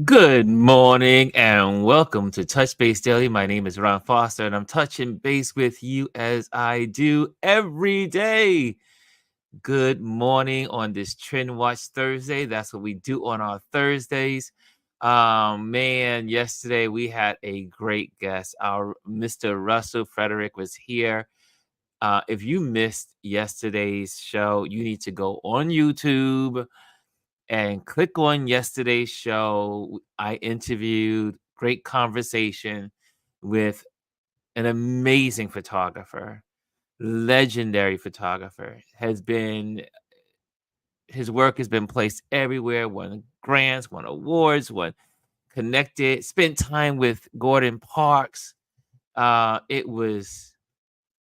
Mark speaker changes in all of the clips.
Speaker 1: Good morning and welcome to Touch Base Daily. My name is Ron Foster and I'm touching base with you as I do every day. Good morning on this Trend Watch Thursday. That's what we do on our Thursdays. Man, yesterday we had a great guest. Our Mr. Russell Frederick was here. If you missed yesterday's show, you need to go on YouTube and click on yesterday's show. I interviewed, great conversation with an amazing photographer, legendary photographer. His work has been placed everywhere, won grants, won awards, won connected, spent time with Gordon Parks. It was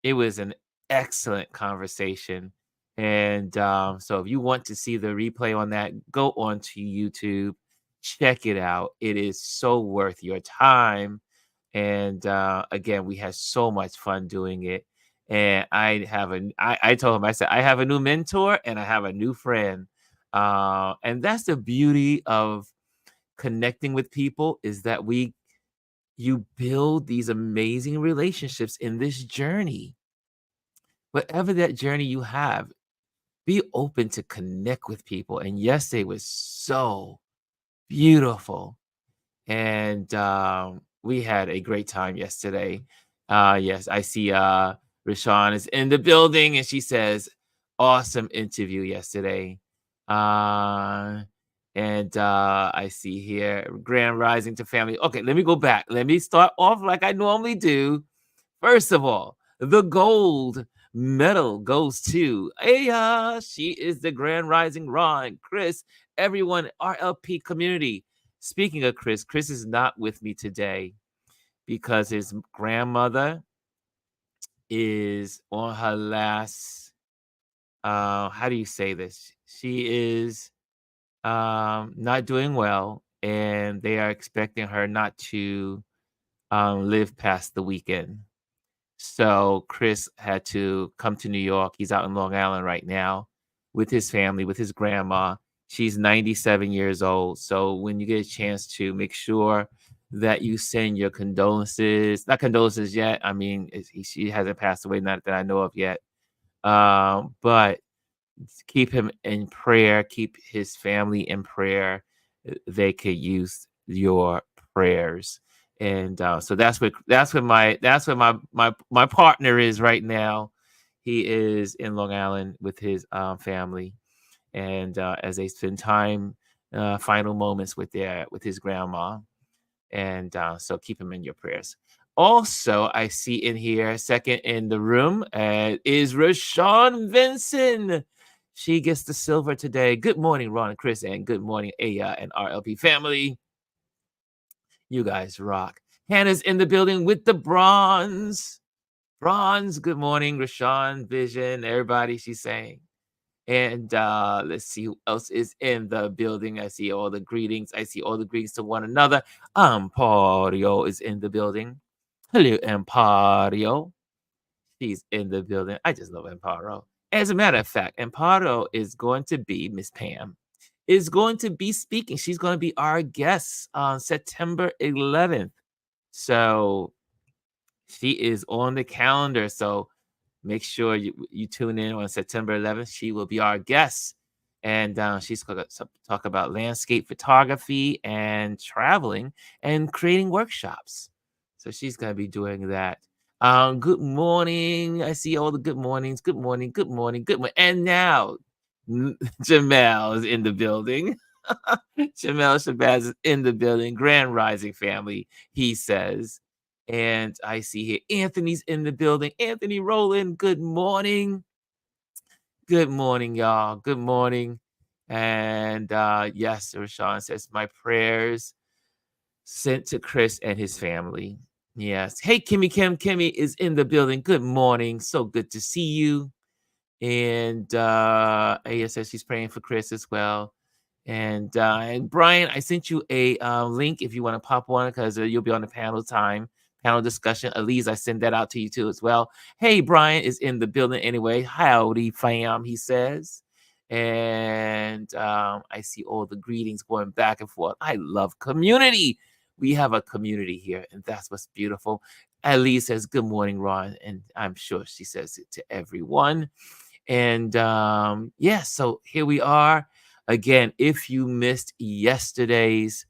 Speaker 1: an excellent conversation. And so if you want to see the replay on that, go on to YouTube, check it out. It is so worth your time. And again, we had so much fun doing it. And I told him, I said, I have a new mentor and I have a new friend. And that's the beauty of connecting with people, is that you build these amazing relationships in this journey. Whatever that journey you have, be open to connect with people. And yesterday was so beautiful. And we had a great time yesterday. Yes, I see Rashawn is in the building and she says, awesome interview yesterday. Uh, and I see here, Grand Rising to family. Okay, let me go back. Let me start off like I normally do. First of all, the gold medal goes to Aya. She is the Grand Rising Ron, Chris, everyone, RLP community. Speaking of Chris, Chris is not with me today because his grandmother is on her last, how do you say this? She is not doing well, and they are expecting her not to live past the weekend. So Chris had to come to New York. He's out in Long Island right now with his family, with his grandma. She's 97 years old. So when you get a chance to, make sure that you send your condolences, not condolences yet. I mean, she hasn't passed away, not that I know of yet. But keep him in prayer, keep his family in prayer. They could use your prayers. And so that's where my partner is right now. He is in Long Island with his family, and as they spend time, final moments with his grandma. And so keep him in your prayers. Also, I see in here, second in the room, is Rashawn Vincent. She gets the silver today. Good morning, Ron and Chris, and good morning, Aya and RLP family. You guys rock. Hannah's in the building with the bronze. Bronze, good morning, Rashawn, Vision, everybody, she's saying. And let's see who else is in the building. I see all the greetings. I see all the greetings to one another. Ampario is in the building. Hello, Ampario. She's in the building. I just love Amparo. As a matter of fact, Amparo is going to be, Miss Pam, is going to be speaking. She's going to be our guest on September 11th. So she is on the calendar. So make sure you tune in on September 11th. She will be our guest. And she's going to talk about landscape photography and traveling and creating workshops. So she's going to be doing that. Good morning. I see all the good mornings. Good morning. Good morning. Good morning. And now Jamel is in the building. Jamel Shabazz is in the building. Grand Rising family, he says. And I see here Anthony's in the building. Anthony Rowland, good morning. Good morning, y'all. Good morning. And yes, Rashawn says, my prayers sent to Chris and his family. Yes. Hey, Kimmy Kim. Kimmy is in the building. Good morning. So good to see you. And Aya says she's praying for Chris as well. And Brian, I sent you a link if you want to pop on, because you'll be on the panel discussion. Alieze, I send that out to you too as well. Hey, Brian is in the building anyway. Howdy, fam, he says. And and I see all the greetings going back and forth. I love community. We have a community here, and that's what's beautiful. Alieze says, "Good morning, Ron," and I'm sure she says it to everyone. And yeah, so here we are again. If you missed yesterday's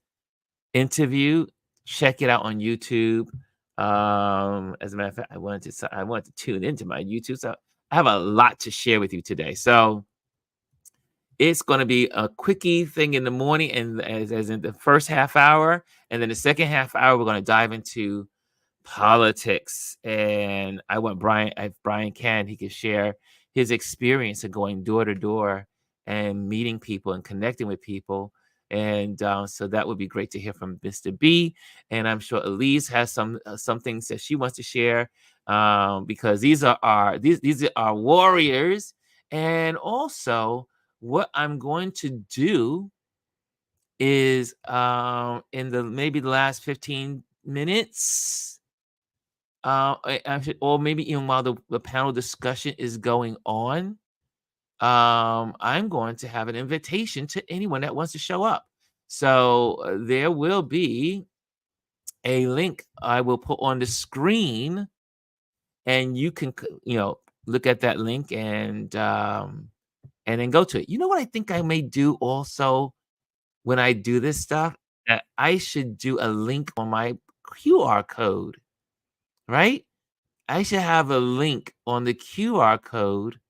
Speaker 1: interview, check it out on YouTube. As a matter of fact, I wanted to tune into my YouTube, so I have a lot to share with you today. So it's going to be a quickie thing in the morning, and as in the first half hour, and then the second half hour, we're going to dive into politics. And I want Bryan, if Bryan can, he can share his experience of going door to door and meeting people and connecting with people. And so that would be great to hear from Mr. B. And I'm sure Alieze has some things that she wants to share, because these are our warriors. And also, what I'm going to do is in the maybe the last 15 minutes, or maybe even while the panel discussion is going on, I'm going to have an invitation to anyone that wants to show up. So there will be a link I will put on the screen, and you can look at that link and then go to it. You know what I think I may do also when I do this stuff? That I should do a link on my QR code, right? I should have a link on the QR code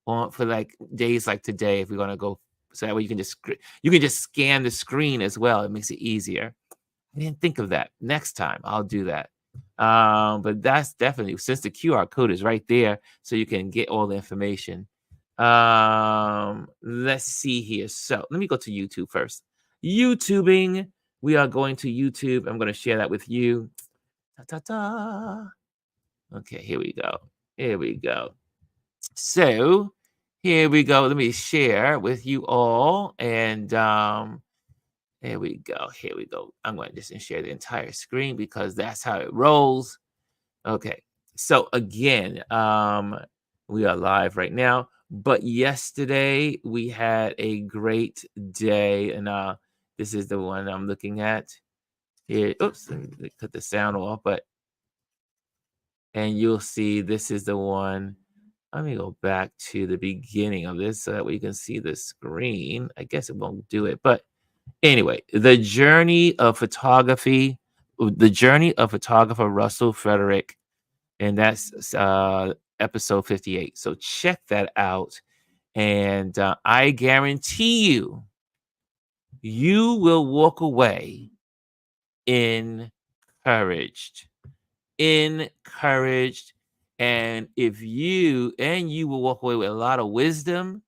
Speaker 1: on for like days like today, if we're gonna go, so that way you can just scan the screen as well. It makes it easier. I didn't think of that. Next time I'll do that. But that's definitely, since the QR code is right there, so you can get all the information. Let's see here. So let me go to YouTube first. YouTubing. We are going to YouTube. I'm going to share that with you. Okay, here we go. Here we go. So here we go. Let me share with you all. And here we go. Here we go. I'm going to just share the entire screen because that's how it rolls. Okay. So again, we are live right now. But yesterday we had a great day, and this is the one I'm looking at here. Oops, let me cut the sound off. And you'll see this is the one. Let me go back to the beginning of this so that we can see the screen. I guess it won't do it, but anyway, the journey of photographer Russell Frederick, and that's episode 58. So check that out, and I guarantee you will walk away encouraged. And if you will walk away with a lot of wisdom.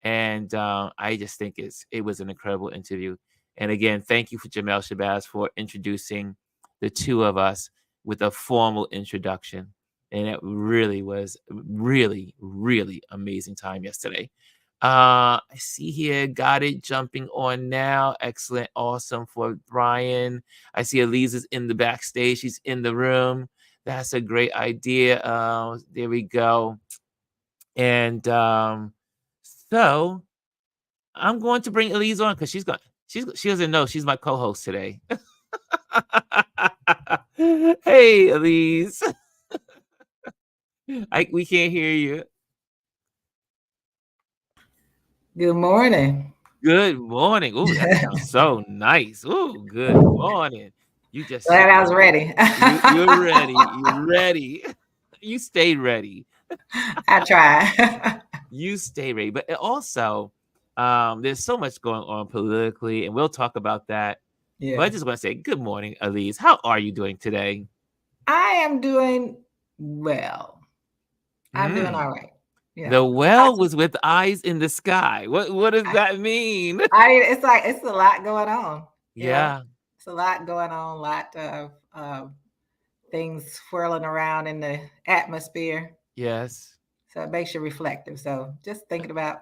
Speaker 1: And I just think it was an incredible interview. And again, thank you for Jamel Shabazz for introducing the two of us with a formal introduction. And it really was really, really amazing time yesterday. I see here, got it, jumping on now. Excellent, awesome for Bryan. I see Alieze is in the backstage. She's in the room. That's a great idea. There we go. And so I'm going to bring Alieze on because she doesn't know she's my co-host today. Hey, Alieze. We can't hear you.
Speaker 2: Good morning.
Speaker 1: Good morning. Ooh, that sounds so nice. Ooh, good morning. You just
Speaker 2: Glad I was ready.
Speaker 1: You're ready. You're ready. You stayed ready.
Speaker 2: I try.
Speaker 1: You stay ready. But also, there's so much going on politically, and we'll talk about that.
Speaker 2: Yeah.
Speaker 1: But I just want to say good morning, Alieze. How are you doing today?
Speaker 2: I am doing well. I'm doing all right.
Speaker 1: The well was with eyes in the sky. What does that mean?
Speaker 2: It's a lot going on.
Speaker 1: Yeah.
Speaker 2: It's a lot going on, a lot of things swirling around in the atmosphere.
Speaker 1: Yes.
Speaker 2: So it makes you reflective. So just thinking about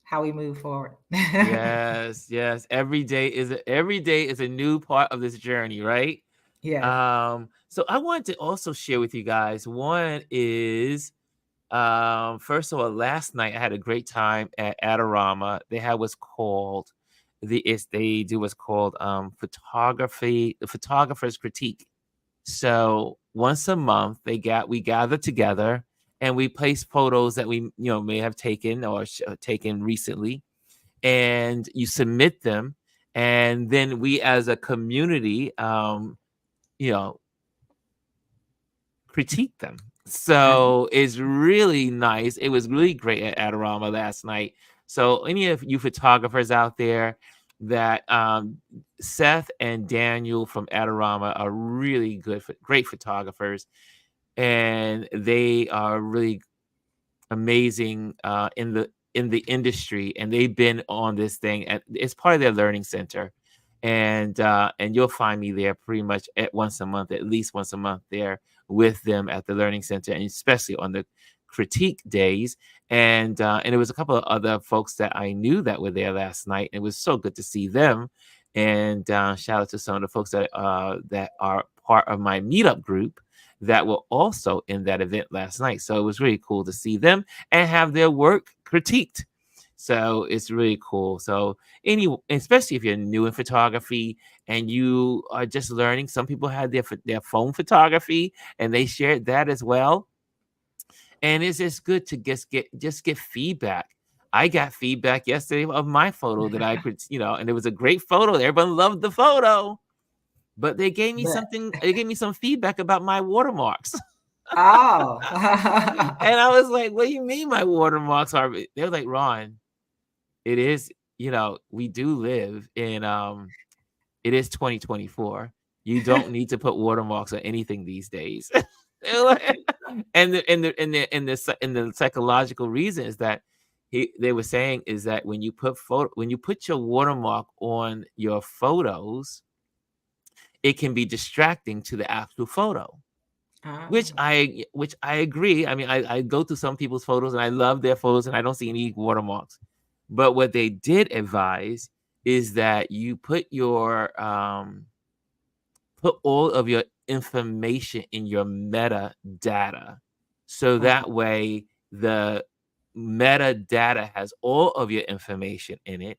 Speaker 2: how we move forward.
Speaker 1: Yes. Every day is a new part of this journey, right?
Speaker 2: Yeah.
Speaker 1: So I wanted to also share with you guys. One is First of all, last night I had a great time at Adorama. They had what's called they do what's called photography, the photographer's critique. So once a month, we gather together and we place photos that we may have taken or taken recently, and you submit them, and then we as a community, you know, critique them. So it's really nice. It was really great at Adorama last night. So any of you photographers out there that Seth and Daniel from Adorama are really great photographers, and they are really amazing in the industry, and they've been on this thing, and it's part of their learning center. And you'll find me there pretty much at once a month, at least once a month there with them at the learning center, and especially on the critique days. And it was a couple of other folks that I knew that were there last night. It was so good to see them. And shout out to some of the folks that are part of my meetup group that were also in that event last night. So it was really cool to see them and have their work critiqued. So it's really cool. So especially if you're new in photography and you are just learning, some people had their phone photography and they shared that as well. And it's just good to just get feedback. I got feedback yesterday of my photo that I could, and it was a great photo. Everyone loved the photo. But they gave me
Speaker 2: But
Speaker 1: some feedback about my watermarks.
Speaker 2: oh,
Speaker 1: And I was like, what do you mean my watermarks are? They were like, Ron, it is, we do live in it is 2024. You don't need to put watermarks on anything these days. They're like- and the psychological reason is that they were saying is that when you put your watermark on your photos, it can be distracting to the actual photo, which
Speaker 2: oh,
Speaker 1: I agree. I mean, I go through some people's photos and I love their photos and I don't see any watermarks. But what they did advise is that you put all of your information in your metadata. So
Speaker 2: oh,
Speaker 1: that way the metadata has all of your information in it.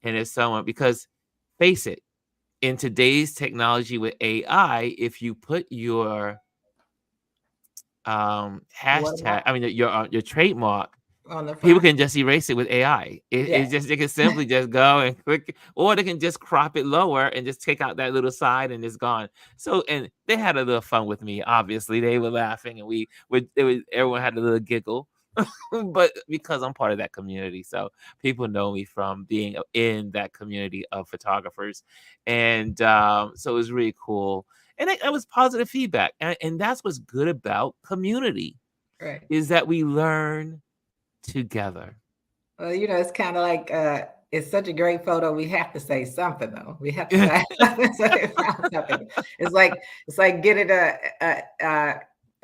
Speaker 1: And if someone, because face it, in today's technology with AI, if you put your hashtag,
Speaker 2: watermark
Speaker 1: I mean your trademark,
Speaker 2: on the
Speaker 1: people
Speaker 2: front.
Speaker 1: can just erase it with AI. It's
Speaker 2: Yes.
Speaker 1: just they can simply just go and click, or they can just crop it lower and just take out that little side and it's gone. So, and they had a little fun with me. Obviously, they were laughing and everyone had a little giggle. But because I'm part of that community, so people know me from being in that community of photographers, and so it was really cool, and it was positive feedback, and that's what's good about community
Speaker 2: Right.
Speaker 1: is that we learn together.
Speaker 2: Well, it's kind of like it's such a great photo. We have to say something though. We have to say something. So they found something. It's like getting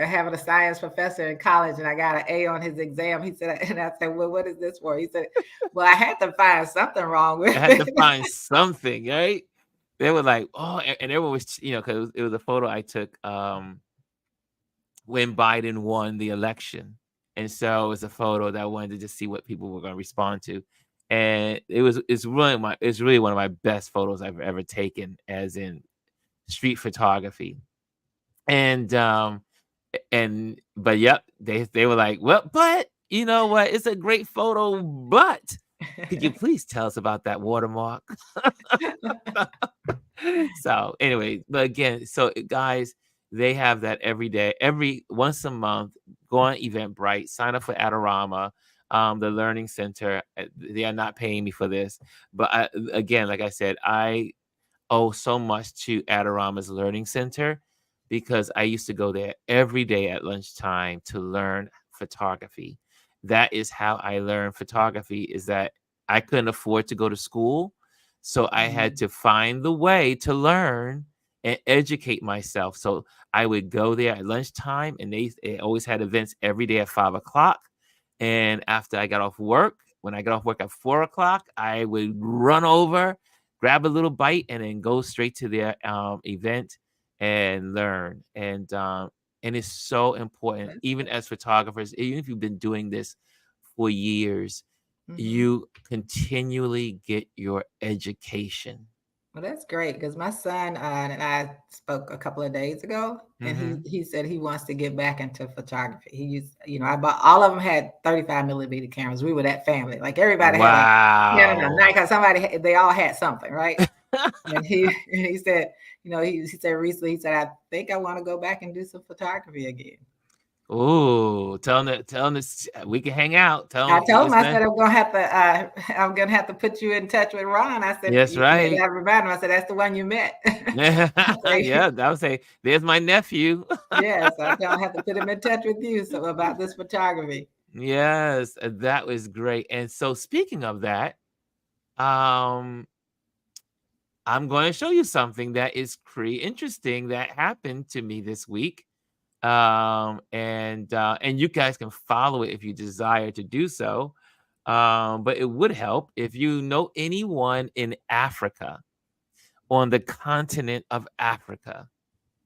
Speaker 2: having a science professor in college, and I got an A on his exam. He said, and I said, "Well, what is this for?" He said, "Well, I had to find something wrong
Speaker 1: I
Speaker 2: with
Speaker 1: had to
Speaker 2: it."
Speaker 1: find something, right? They were like, oh, and everyone was, because it was a photo I took when Biden won the election. And so it was a photo that I wanted to just see what people were going to respond to. And it's really one of my best photos I've ever taken as in street photography. And but yep, they were like, well, but you know what? It's a great photo, but could you please tell us about that watermark? So anyway, but again, so guys, they have that every day, every once a month. Go on Eventbrite, sign up for Adorama, the Learning Center. They are not paying me for this, but again, like I said, I owe so much to Adorama's Learning Center because I used to go there every day at lunchtime to learn photography. That is how I learned photography, is that I couldn't afford to go to school. So I had
Speaker 2: Mm.
Speaker 1: to find the way to learn and educate myself. So I would go there at lunchtime, and they always had events every day at 5 o'clock. And after I got off work, when I got off work at 4 o'clock, I would run over, grab a little bite, and then go straight to their event and learn. And And it's so important,
Speaker 2: That's
Speaker 1: even
Speaker 2: good.
Speaker 1: as photographers, even if you've been doing this for years,
Speaker 2: Mhm.
Speaker 1: you continually get your education.
Speaker 2: Well, that's great because my son and I spoke a couple of days ago, and he
Speaker 1: Hmm.
Speaker 2: he said he wants to get back into photography. He used, I bought all of them had 35 millimeter cameras. We were that family, like everybody had a Canon,
Speaker 1: Wow.
Speaker 2: Nikon. They all had something, right? And he said, he said recently, he said, I think I want to go back and do some photography again.
Speaker 1: Ooh, tell them this, we can hang out. Tell
Speaker 2: I
Speaker 1: them,
Speaker 2: told him, I
Speaker 1: listen.
Speaker 2: said, I'm gonna have to put you in touch with Ron. I said,
Speaker 1: Yes, right.
Speaker 2: I reminded him, I said, that's the one you met. I say,
Speaker 1: Yeah, I would say, there's my nephew.
Speaker 2: yes, I tell him I have to put him in touch with you so about this photography.
Speaker 1: Yes, that was great. And so speaking of that, um, I'm going to show you something that is pretty interesting that happened to me this week. And you guys can follow it if you desire to do so. But it would help if you know anyone in Africa, on the continent of Africa,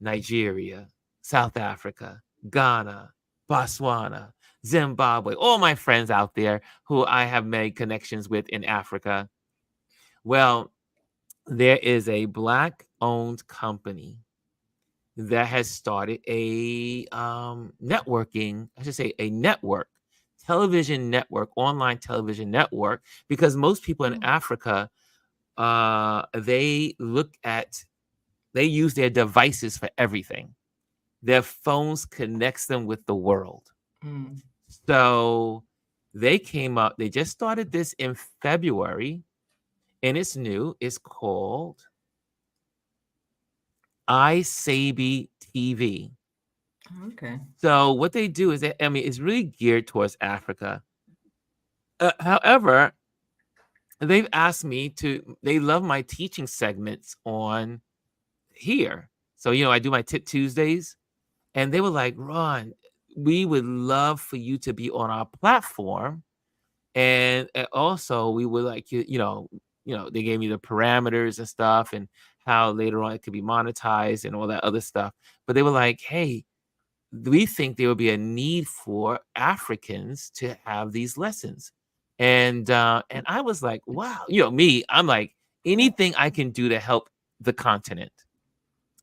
Speaker 1: Nigeria, South Africa, Ghana, Botswana, Zimbabwe, all my friends out there who I have made connections with in Africa. Well, there is a Black owned company that has started a networking, I should say, a network, television network, online television network, because most people in
Speaker 2: Oh,
Speaker 1: Africa, they they use their devices for everything. Their phones connects them with the world.
Speaker 2: mm,
Speaker 1: So they just started this in February, and it's new. It's called iSabi TV.
Speaker 2: okay.
Speaker 1: So what they do is, I mean, it's really geared towards Africa. However, they've asked me to. They love my teaching segments on here. So I do my Tip Tuesdays, and they were like, "Ron, we would love for you to be on our platform, and also we would like they gave me the parameters and stuff, and how later on it could be monetized and all that other stuff. But they were like, hey, we think there will be a need for Africans to have these lessons. And I was like, wow, me, I'm like, anything I can do to help the continent.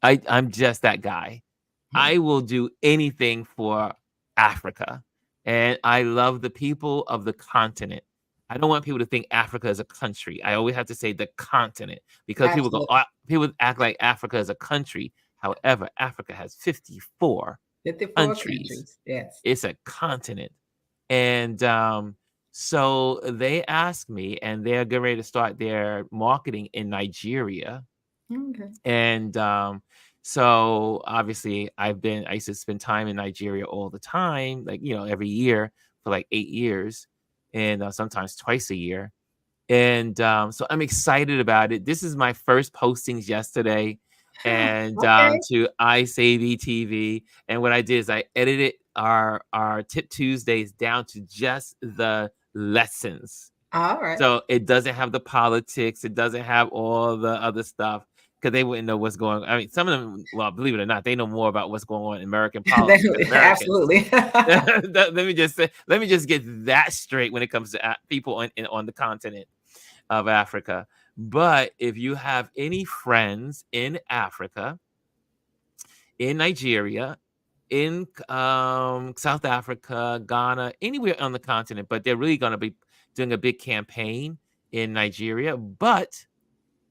Speaker 1: I'm just that guy. I will do anything for Africa. And I love the people of the continent. I don't want people to think Africa is a country. I always have to say the continent, because people go,
Speaker 2: Absolutely.
Speaker 1: people act like Africa is a country. However, Africa has 54
Speaker 2: 54
Speaker 1: countries.
Speaker 2: countries. Yes.
Speaker 1: It's a continent. And so they asked me, and they're getting ready to start their marketing in Nigeria.
Speaker 2: Okay.
Speaker 1: And so obviously I used to spend time in Nigeria all the time, like, every year for like 8 years, and sometimes twice a year. And so I'm excited about it. This is my first postings yesterday, and
Speaker 2: Okay.
Speaker 1: to iSavvy TV. And what I did is I edited our Tip Tuesdays down to just the lessons.
Speaker 2: All right.
Speaker 1: So it doesn't have the politics. It doesn't have all the other stuff, because they wouldn't know what's going on. I mean, some of them, well, believe it or not, they know more about what's going on in American politics than Americans.
Speaker 2: Absolutely.
Speaker 1: Let me just get that straight when it comes to people on the continent of Africa. But if you have any friends in Africa, in Nigeria, in South Africa, Ghana, anywhere on the continent, but they're really going to be doing a big campaign in Nigeria. But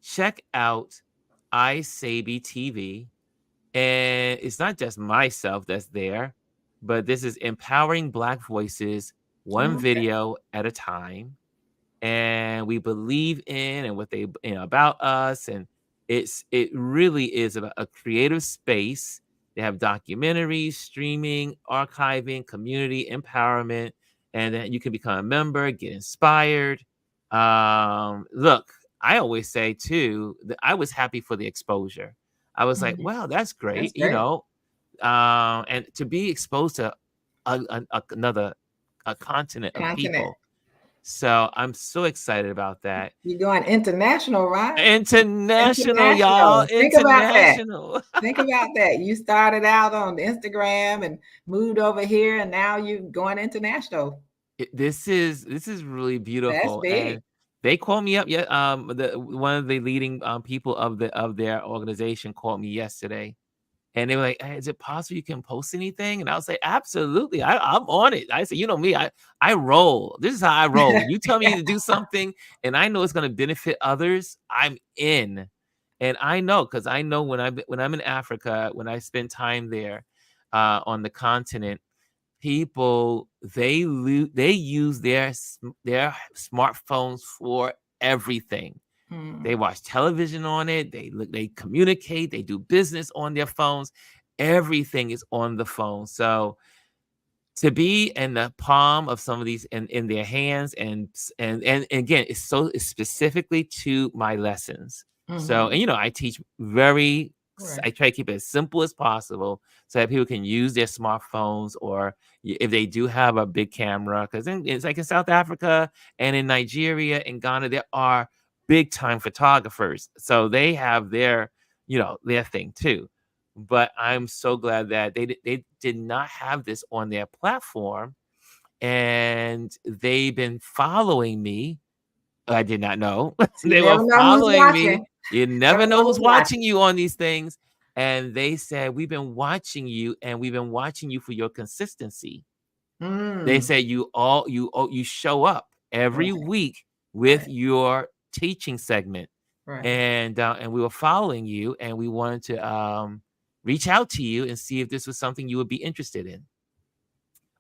Speaker 1: check out iSabi TV. And it's not just myself that's there, but this is empowering Black voices, one
Speaker 2: Okay.
Speaker 1: video at a time. And we believe in and what they about us, and it really is about a creative space. They have documentaries, streaming, archiving, community empowerment, and then you can become a member, get inspired. Look, I always say too that I was happy for the exposure. I was like,
Speaker 2: Mhm.
Speaker 1: wow, that's
Speaker 2: That's
Speaker 1: great,
Speaker 2: great.
Speaker 1: and to be exposed to another a continent of
Speaker 2: Continent.
Speaker 1: people, So I'm so excited about that.
Speaker 2: You're going international, right?
Speaker 1: International, y'all.
Speaker 2: International. Think about that.
Speaker 1: International.
Speaker 2: Think about that. You started out on Instagram and moved over here, and now you're going international.
Speaker 1: This is really
Speaker 2: That's
Speaker 1: beautiful,
Speaker 2: big.
Speaker 1: and they called me up. Yeah, the one of the leading people of their organization called me yesterday, and they were like, "Hey, is it possible you can post anything?" And I was like, "Absolutely, I'm on it." I said, "You know me, I roll. This is how I roll. When you tell me to do something, and I know it's going to benefit others, I'm in." And I know because I know when I'm in Africa, when I spend time there, on the continent, people they use their smartphones for everything. They
Speaker 2: Mm,
Speaker 1: watch television on it. They communicate. They do business on their phones. Everything is on the phone. So to be in the palm of some of these in their hands and again it's specifically to my lessons. So and
Speaker 2: mhm.
Speaker 1: you know I teach very
Speaker 2: Right.
Speaker 1: I try to keep it as simple as possible so that people can use their smartphones or if they do have a big camera because it's like in South Africa and in Nigeria and Ghana there are big time photographers so they have their their thing too. But I'm so glad that they did not have this on their platform, and they've been following me. I did not know.
Speaker 2: So you
Speaker 1: They were
Speaker 2: never know who's
Speaker 1: following me.
Speaker 2: watching.
Speaker 1: You
Speaker 2: Never
Speaker 1: never know
Speaker 2: know
Speaker 1: who's
Speaker 2: who's
Speaker 1: watching
Speaker 2: watching.
Speaker 1: you on these things. And they said, "We've been watching you, and we've been watching you for your consistency." They
Speaker 2: Mm,
Speaker 1: said, "You show up every
Speaker 2: right,
Speaker 1: week with
Speaker 2: right,
Speaker 1: your teaching segment."
Speaker 2: right.
Speaker 1: And we were following you, and we wanted to reach out to you and see if this was something you would be interested in.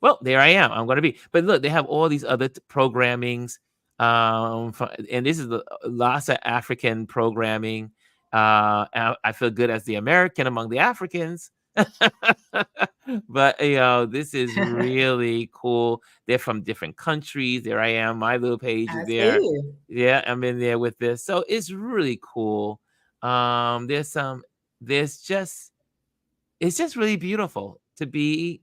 Speaker 1: Well, there I am. I'm going to be. But look, they have all these other programmings, and this is lots of African programming. I feel good as the American among the Africans. But this is really cool. They're from different countries. There I am. My little page is
Speaker 2: I
Speaker 1: there.
Speaker 2: see.
Speaker 1: Yeah, I'm in there with this. So it's really cool. There's some. There's just. It's just really beautiful to be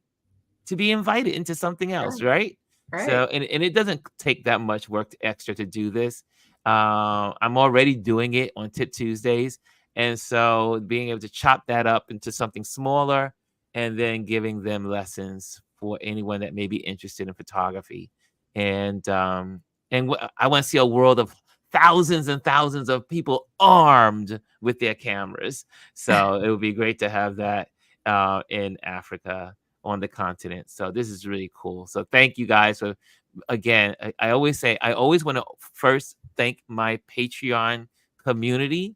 Speaker 1: invited into something else,
Speaker 2: Right,
Speaker 1: right? So,
Speaker 2: right.
Speaker 1: and it doesn't take that much work extra to do this. I'm already doing it on Tip Tuesdays, and so being able to chop that up into something smaller, and then giving them lessons for anyone that may be interested in photography, and I want to see a world of thousands and thousands of people armed with their cameras. So it would be great to have that in Africa on the continent. So this is really cool. So thank you guys for again. I always say I always want to first thank my Patreon community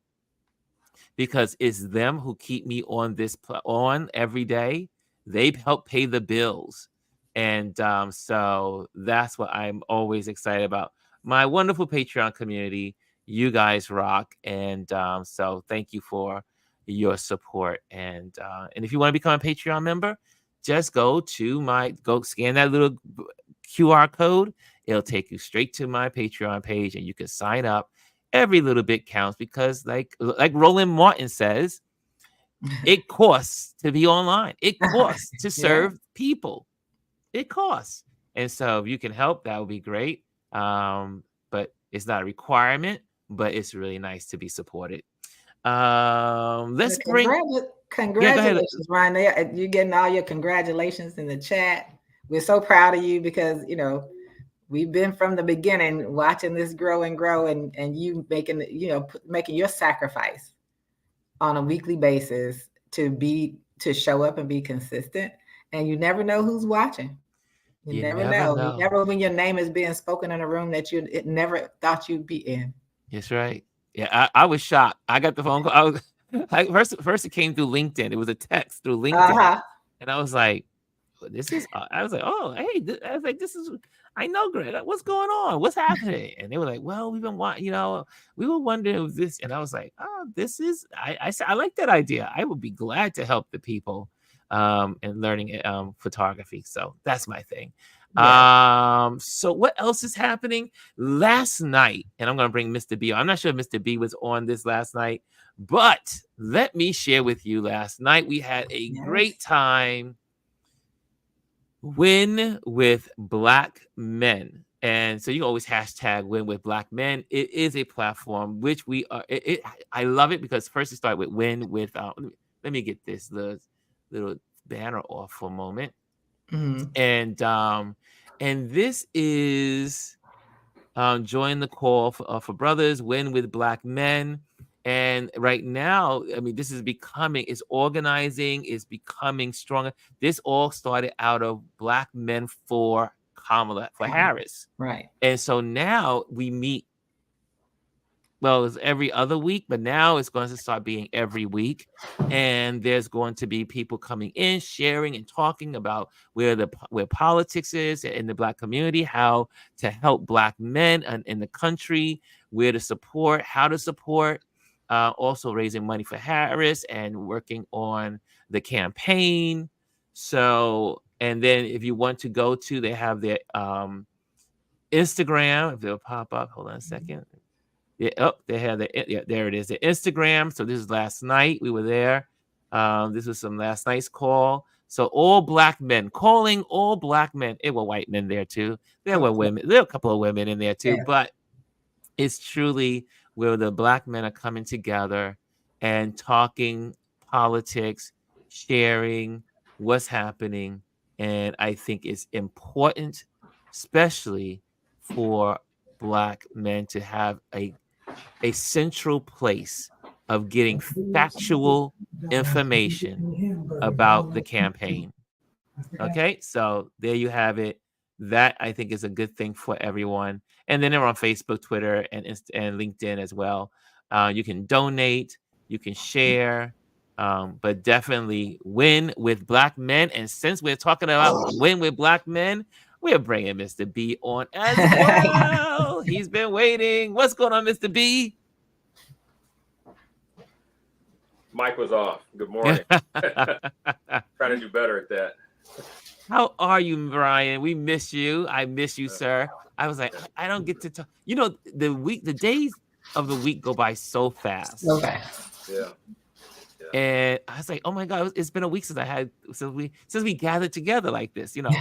Speaker 1: because it's them who keep me on on every day. They help pay the bills, and so that's what I'm always excited about. My wonderful Patreon community, you guys rock, and so thank you for your support. And if you want to become a Patreon member, just go scan that little QR code. It'll take you straight to my Patreon page, and you can sign up. Every little bit counts because like Roland Martin says, it costs to be online. It costs to
Speaker 2: Yeah,
Speaker 1: serve people. It costs. And so if you can help, that would be great. But it's not a requirement, but it's really nice to be supported. Let's
Speaker 2: well,
Speaker 1: bring yeah, go ahead.
Speaker 2: congratulations, Ryan. You're getting all your congratulations in the chat. We're so proud of you because we've been from the beginning watching this grow and grow, and you making making your sacrifice on a weekly basis to show up and be consistent. And you never know who's watching. You
Speaker 1: You
Speaker 2: never
Speaker 1: never
Speaker 2: know. You
Speaker 1: know.
Speaker 2: never when your name is being spoken in a room that you it never thought you'd be in.
Speaker 1: That's right. Yeah, I was shocked. I got the phone call. I was like, first it came through LinkedIn. It was a text through LinkedIn,
Speaker 2: Uh-huh.
Speaker 1: and I was like, this is I was like, oh, hey, I was like, this is I know Greg. What's going on? What's happening? And they were like, well, we've been watching, we were wondering if this, and I was like, oh, this is I said I like that idea. I would be glad to help the people in learning photography. So that's my thing.
Speaker 2: Yes.
Speaker 1: So what else is happening? Last night, and I'm gonna bring Mr. B. I'm not sure if Mr. B was on this last night, but let me share with you last night. We had a great time. Win with Black men. And so you always hashtag Win with Black Men. It is a platform which we are. I love it because first it started with Win with. Let me get this little banner off for a moment.
Speaker 2: Mhm.
Speaker 1: And this is join the call for brothers, Win with Black Men. And right now, I mean, this is becoming, it's organizing, it's becoming stronger. This all started out of Black Men for Kamala, for Harris.
Speaker 2: Right.
Speaker 1: And so now we meet, well, it's every other week, but now it's going to start being every week. And there's going to be people coming in, sharing and talking about where politics is in the Black community, how to help Black men in the country, where to support, how to support, also raising money for Harris and working on the campaign. So, and then if you want to go to, they have their Instagram, if they'll pop up. Hold on a second. Yeah, oh, they had there it is, the Instagram. So this is last night. We were there. This was some last night's call. So all Black men, calling all Black men. It were white men there too. There were women. There were a couple of women in there too.
Speaker 2: Yeah.
Speaker 1: But it's truly where the Black men are coming together and talking politics, sharing what's happening. And I think it's important, especially for Black men, to have a central place of getting factual information about the campaign. Okay, so there you have it. That I think is a good thing for everyone. And then they're on Facebook, Twitter, and LinkedIn as well. You can donate, you can share, but definitely Win with Black Men. And since we're talking about Win with Black Men, we're bringing Mr. B on as well. He's been waiting. What's going on, Mr. B?
Speaker 3: Mic was off. Good morning. Trying to do better at that.
Speaker 1: How are you, Bryan? We miss you. I miss you, sir. I was like, I don't get to talk. You know, the days of the week go by so fast.
Speaker 2: Okay.
Speaker 3: Yeah.
Speaker 1: And I was like, oh my God, it's been a week since we gathered together like this, you know.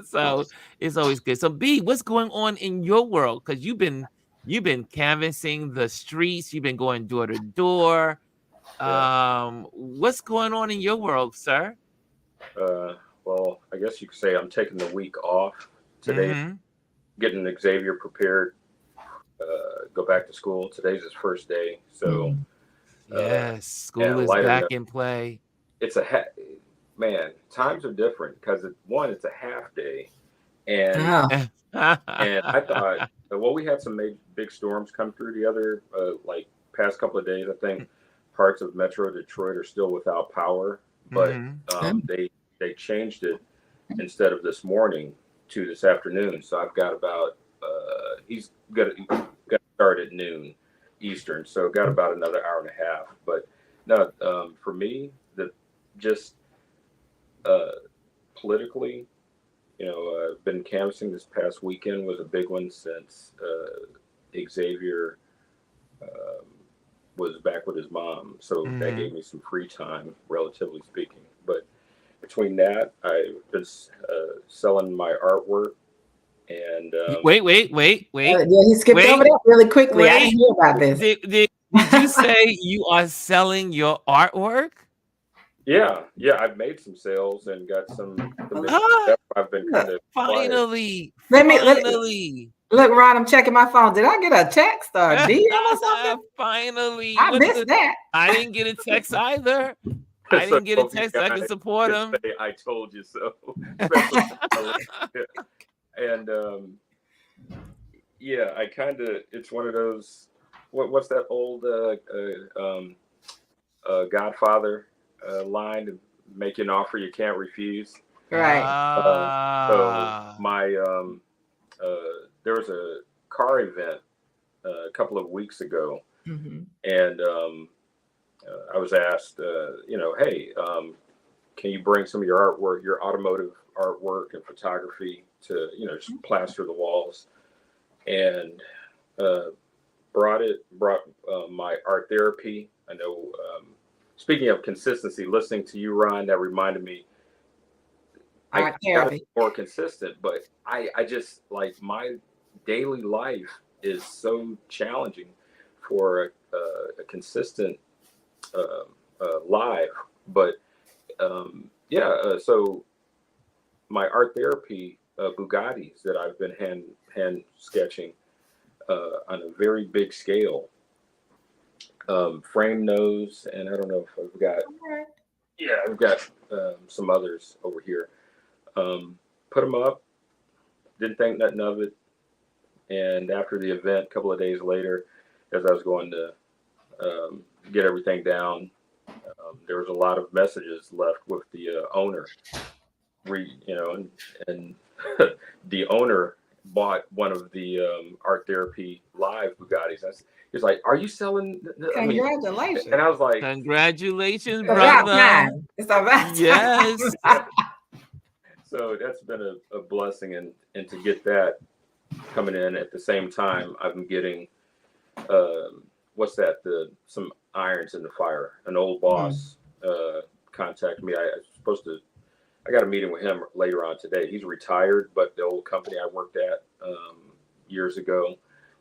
Speaker 1: So it's always good. So B, what's going on in your world? Because you've been canvassing the streets, you've been going door to door. What's going on in your world, sir?
Speaker 3: Well, I guess you could say I'm taking the week off today, getting Xavier prepared, go back to school. Today's his first day. So,
Speaker 1: yes, school is back in play.
Speaker 3: It's man, times are different because it's a half day. And, and I thought, well, we had some big storms come through the other, past couple of days. I think parts of Metro Detroit are still without power, but they changed it instead of this morning to this afternoon. So I've got about he's got to start at noon Eastern, so got about another hour and a half. But no, for me, politically, I've been canvassing. This past weekend was a big one since Xavier was back with his mom, so that gave me some free time, relatively speaking. But between that, I've been selling my artwork. And
Speaker 1: wait.
Speaker 2: Yeah, he skipped over that really quickly. I didn't hear about this.
Speaker 1: Did you say you are selling your artwork?
Speaker 3: Yeah, I've made some sales and got some. I've been kind of
Speaker 1: finally.
Speaker 2: Look, Ron, I'm checking my phone. Did I get a text or a DM or something?
Speaker 1: Finally,
Speaker 2: I missed that.
Speaker 1: I didn't get a text either. I didn't get a text. I can support him.
Speaker 3: I told you so. And I kind of, it's one of those. What's that old Godfather line? To make you an offer you can't refuse.
Speaker 2: Right.
Speaker 3: So my there was a car event a couple of weeks ago, and I was asked, hey, can you bring some of your artwork, your automotive artwork and photography to, just plaster the walls, and brought my art therapy. I know, speaking of consistency, listening to you, Ron, that reminded me,
Speaker 2: art
Speaker 3: gotta
Speaker 2: therapy.
Speaker 3: be more consistent, but I just like my daily life is so challenging for a consistent live. But yeah, so my art therapy Bugattis that I've been hand sketching on a very big scale, frame nose, and I don't know if I've got yeah I've got some others over here. Put them up, didn't think nothing of it, and after the event, a couple of days later, as I was going to get everything down, there was a lot of messages left with the owner. And the owner bought one of the art therapy live Bugattis. He's like, "Are you selling?" I mean,
Speaker 2: Congratulations!
Speaker 3: and I was like,
Speaker 1: Congratulations,
Speaker 2: It's about
Speaker 1: brother.
Speaker 2: time. It's about
Speaker 1: Yes.
Speaker 2: time.
Speaker 3: so that's been a blessing, and to get that coming in at the same time, I'm getting what's that? Some irons in the fire. An old boss contacted me. I was supposed to. I got a meeting with him later on today. He's retired, but the old company I worked at years ago,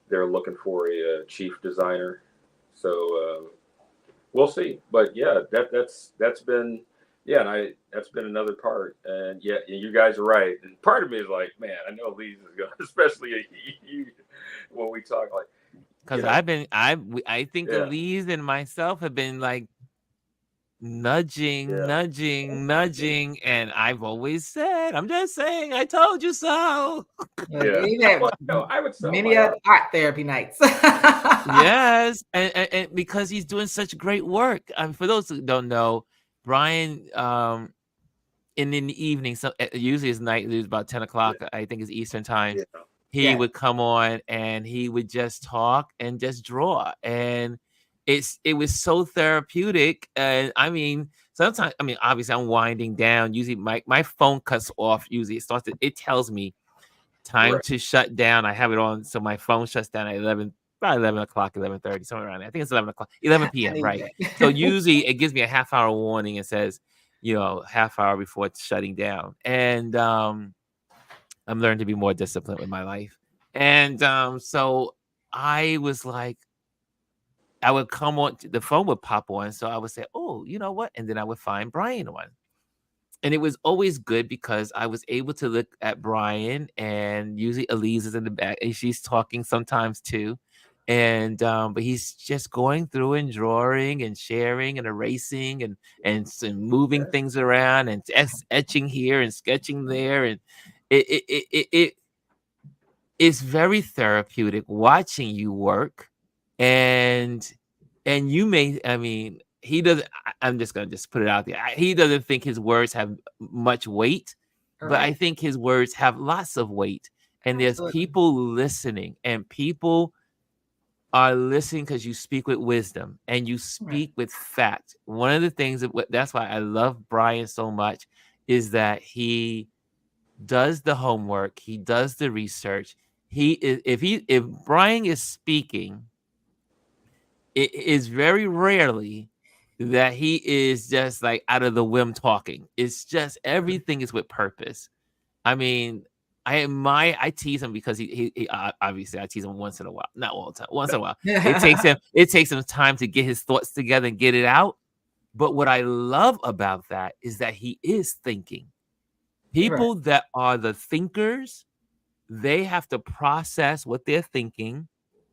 Speaker 3: they're looking for a chief designer. So we'll see. But yeah, that's been and that's been another part. And yeah, you guys are right. And part of me is like, man, I know Alieze is going, especially you, when we talk like.
Speaker 1: Because I think Alieze and myself have been like nudging, and I've always said, I'm just saying, I told you so.
Speaker 2: I would say many art therapy nights.
Speaker 1: Yes, and because he's doing such great work. For those who don't know, Bryan, in the evening, so usually his night is about 10 o'clock. I think it's Eastern time. He would come on and he would just talk and just draw, and it was so therapeutic. And I mean, sometimes, I mean, obviously I'm winding down. Usually my phone cuts off. Usually it tells me time to shut down. I have it on, so my phone shuts down at 11 o'clock, 11:30, somewhere around there. I think it's 11 o'clock, 11 p.m. Right. So usually it gives me a half-hour warning and says, half hour before it's shutting down. And I'm learning to be more disciplined with my life. And so I was like, I would come on, the phone would pop on. So I would say, oh, you know what? And then I would find Bryan on. And it was always good because I was able to look at Bryan, and usually Alieze is in the back and she's talking sometimes too. And but he's just going through and drawing and sharing and erasing and moving things around and etching here and sketching there. And it's very therapeutic watching you work. And you may, I mean, he doesn't, I'm just going to just put it out there. He doesn't think his words have much weight, but I think his words have lots of weight. And there's people listening, and people are listening because you speak with wisdom and you speak with fact. One of the things that's why I love Bryan so much is that he does the homework. He does the research. If Bryan is speaking, it is very rarely that he is just like out of the whim talking. It's just everything is with purpose. I mean, I tease him because he obviously I tease him once in a while, not all the time, once in a while. It takes him time to get his thoughts together and get it out. But what I love about that is that he is thinking. People that are the thinkers, they have to process what they're thinking.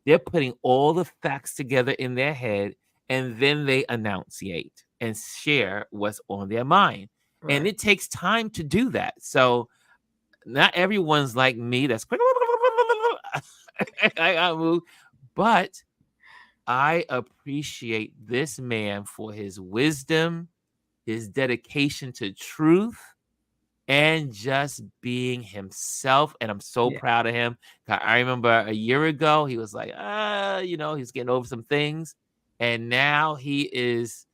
Speaker 1: They're putting all the facts together in their head, and then they enunciate and share what's on their mind. And it takes time to do that. So not everyone's like me. That's I move, but I appreciate this man for his wisdom, his dedication to truth, and just being himself. And I'm so proud of him. I remember a year ago, he was like, he's getting over some things. And now he is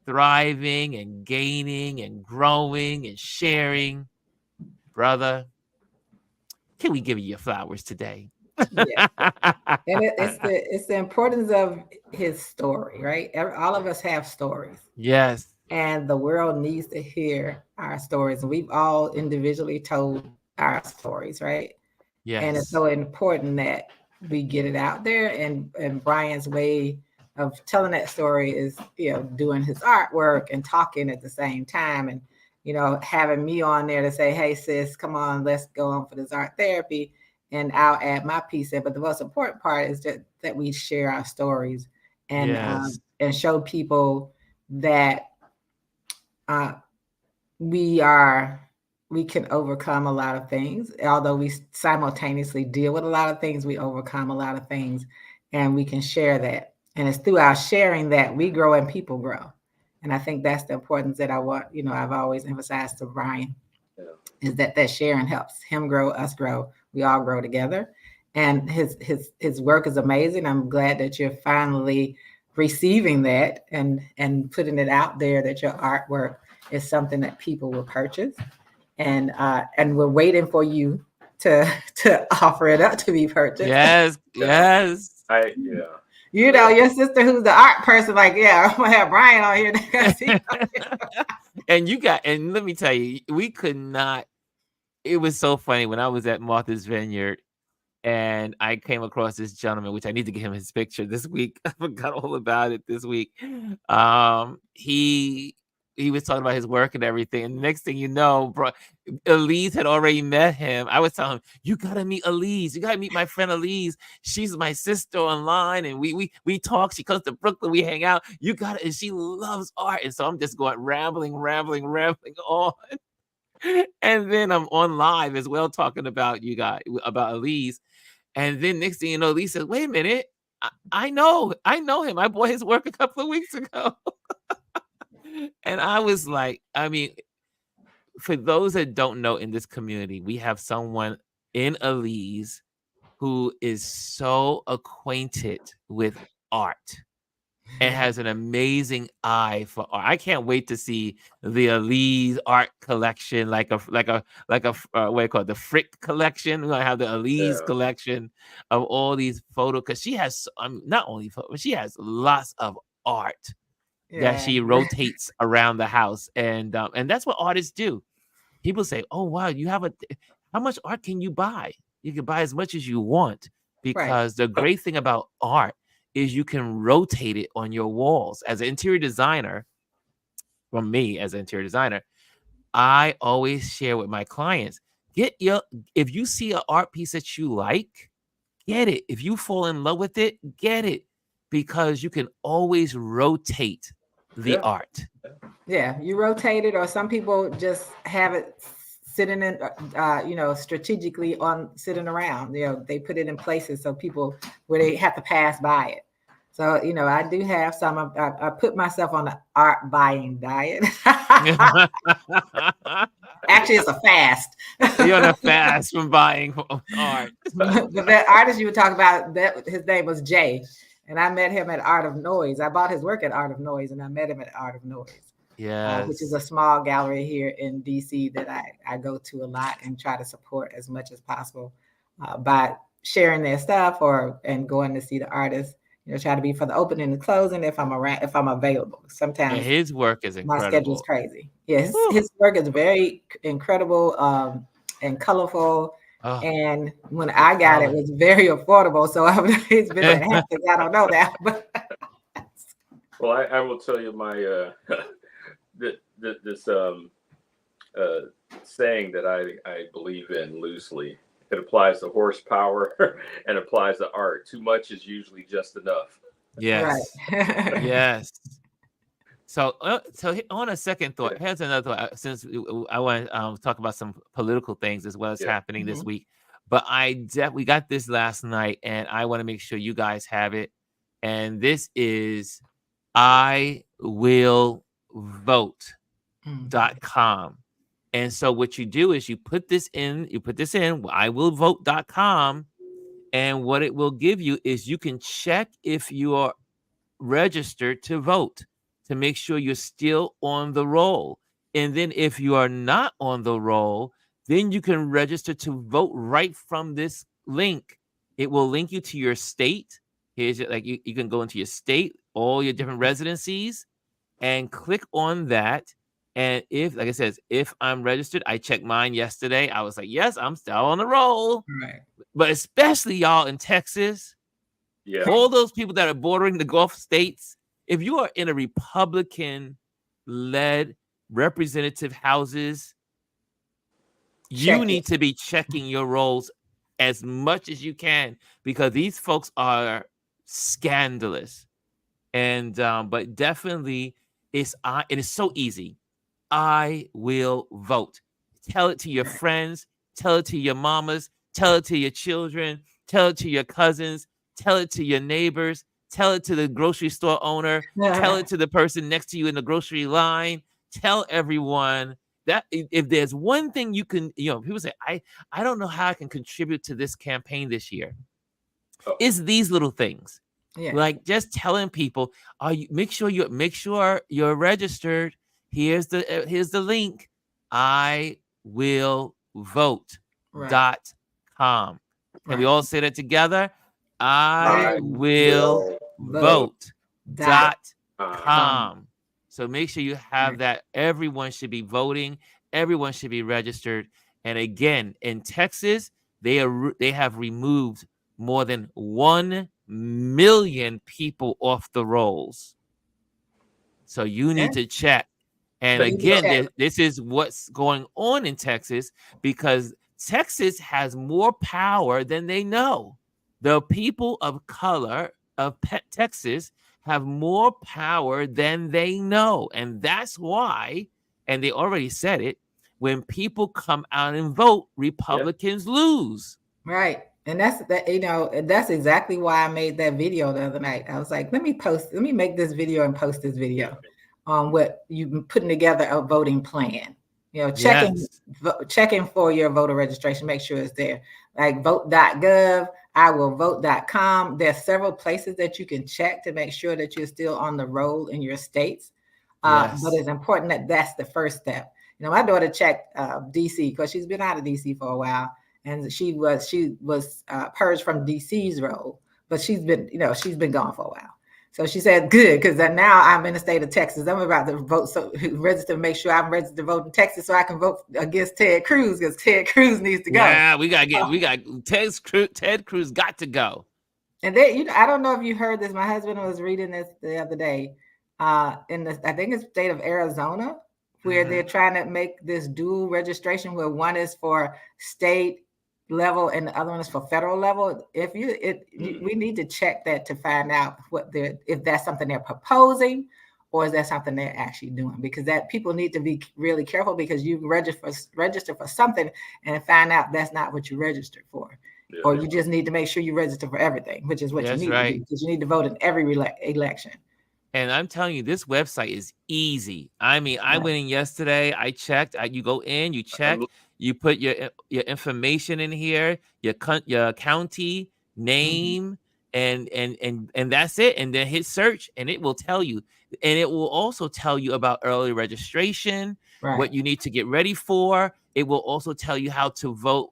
Speaker 1: thriving and gaining and growing and sharing. Brother, can we give you your flowers today?
Speaker 2: Yeah. And it's the importance of his story, right? All of us have stories.
Speaker 1: Yes.
Speaker 2: and the world needs to hear our stories. And we've all individually told our stories, right? And it's
Speaker 1: Yes.
Speaker 2: so important that we get it out there. And Bryan's way of telling that story is, doing his artwork and talking at the same time, and having me on there to say, hey sis, come on, let's go on for this art therapy, and I'll add my piece in. But the most important part is that we share our stories, and
Speaker 1: Yes.
Speaker 2: and show people that uh, we can overcome a lot of things. Although we simultaneously deal with a lot of things, we overcome a lot of things, and we can share that. And it's through our sharing that we grow and people grow. And I think that's the importance that I've always emphasized to Bryan, is that sharing helps him grow, us grow. We all grow together. And his work is amazing. I'm glad that you're finally receiving that and putting it out there, that your artwork is something that people will purchase. And we're waiting for you to offer it up to be purchased.
Speaker 1: Yes. Yes.
Speaker 2: Your sister who's the art person, like, yeah, I'm gonna have Bryan on here.
Speaker 1: And let me tell you, we could not. It was so funny when I was at Martha's Vineyard and I came across this gentleman, which I need to get him his picture this week. I forgot all about it this week. He was talking about his work and everything, and the next thing you know, Alieze had already met him. I was telling him, "You gotta meet Alieze. You gotta meet my friend Alieze. She's my sister online, and we talk. She comes to Brooklyn. We hang out. You gotta, and she loves art." And so I'm just going rambling on. And then I'm on live as well talking about about Alieze. And then next thing you know, Alieze says, "Wait a minute, I know him. I bought his work a couple of weeks ago." And I was like, I mean, for those that don't know, in this community, we have someone in Alieze who is so acquainted with art and has an amazing eye for art. I can't wait to see the Alieze art collection, like a what do you call it, the Frick collection. We're gonna have the Alieze collection of all these photos, because she has not only photos, but she has lots of art that she rotates around the house, and that's what artists do. People say, "Oh wow, how much art can you buy?" You can buy as much as you want, because the great thing about art is you can rotate it on your walls. As an interior designer, from me as an interior designer, I always share with my clients, if you see an art piece that you like, get it. If you fall in love with it, get it, because you can always rotate the art.
Speaker 2: Yeah, you rotate it, or some people just have it sitting in, strategically sitting around. They put it in places so people where they have to pass by it. So, I do have some. I put myself on an art buying diet. Actually, it's a fast.
Speaker 1: You're on a fast from buying art.
Speaker 2: But that artist you were talking about, his name was Jay, and I met him at Art of Noise. I bought his work at Art of Noise, and I met him at Art of Noise.
Speaker 1: Yes.
Speaker 2: Which is a small gallery here in DC that I go to a lot and try to support as much as possible by sharing their stuff and going to see the artists. Try to be for the opening and the closing if I'm available. Sometimes
Speaker 1: his work is incredible.
Speaker 2: My schedule's crazy. Yes, his work is very incredible and colorful. Oh, and when I got it was very affordable. So he's been like, I don't know that. But
Speaker 3: well, I will tell you my this saying that I believe in loosely. It applies to horsepower and applies to art. Too much is usually just enough.
Speaker 1: Yes. Right. Yes. So on a second thought, here's another thought. Since I want to talk about some political things as well as happening this week, but we got this last night, and I want to make sure you guys have it. And this is iwillvote.com. And so what you do is you put this in iwillvote.com, and what it will give you is you can check if you are registered to vote to make sure you're still on the roll. And then if you are not on the roll, then you can register to vote right from this link. It will link you to your state. Here's like you can go into your state, all your different residencies, and click on that. And if, like I said, if I'm registered, I checked mine yesterday. I was like, yes, I'm still on the roll.
Speaker 2: Right.
Speaker 1: But especially y'all in Texas, all those people that are bordering the Gulf states, if you are in a Republican-led representative houses, you need to be checking your rolls as much as you can, because these folks are scandalous. And but definitely it is so easy. I will vote. Tell it to your friends, tell it to your mamas, tell it to your children, tell it to your cousins, tell it to your neighbors, tell it to the grocery store owner, tell it to the person next to you in the grocery line. Tell everyone that if there's one thing you can, people say, I don't know how I can contribute to this campaign this year. It's these little things. Yeah. Like just telling people, make sure you're registered. Here's the link. I will vote.com. Can we all say that together? I will vote.com. So make sure you have that. Everyone should be voting. Everyone should be registered. And again, in Texas, they have removed more than 1 million people off the rolls. So you need to check. And again, this is what's going on in Texas, because Texas has more power than they know. The people of color of Texas have more power than they know. And that's why, and they already said it, when people come out and vote, Republicans lose.
Speaker 2: Right. And that's exactly why I made that video the other night. I was like, let me make this video and post this video on what you've putting together a voting plan. Checking for your voter registration, make sure it's there. Like vote.gov, I will vote.com. There's several places that you can check to make sure that you're still on the roll in your states. But it's important that that's the first step. My daughter checked DC because she's been out of DC for a while. And she was purged from DC's role, but she's been gone for a while. So she said, good, because now I'm in the state of Texas. I'm about to vote, so register, make sure I'm registered to vote in Texas so I can vote against Ted Cruz, because Ted Cruz needs to go.
Speaker 1: Yeah, we got Ted Cruz got to go.
Speaker 2: And then, I don't know if you heard this. My husband was reading this the other day I think it's the state of Arizona, where they're trying to make this dual registration, where one is for state level and the other one is for federal level. We need to check that to find out if that's something they're proposing, or is that something they're actually doing, because that people need to be really careful, because you register for something and find out that's not what you registered for. Or you just need to make sure you register for everything, which is what you need to do, because you need to vote in every election.
Speaker 1: And I'm telling you, this website is easy. I mean, I went in yesterday. I checked. You go in, you check, you put your information in here, your county name, and that's it. And then hit search, and it will tell you. And it will also tell you about early registration, what you need to get ready for. It will also tell you how to vote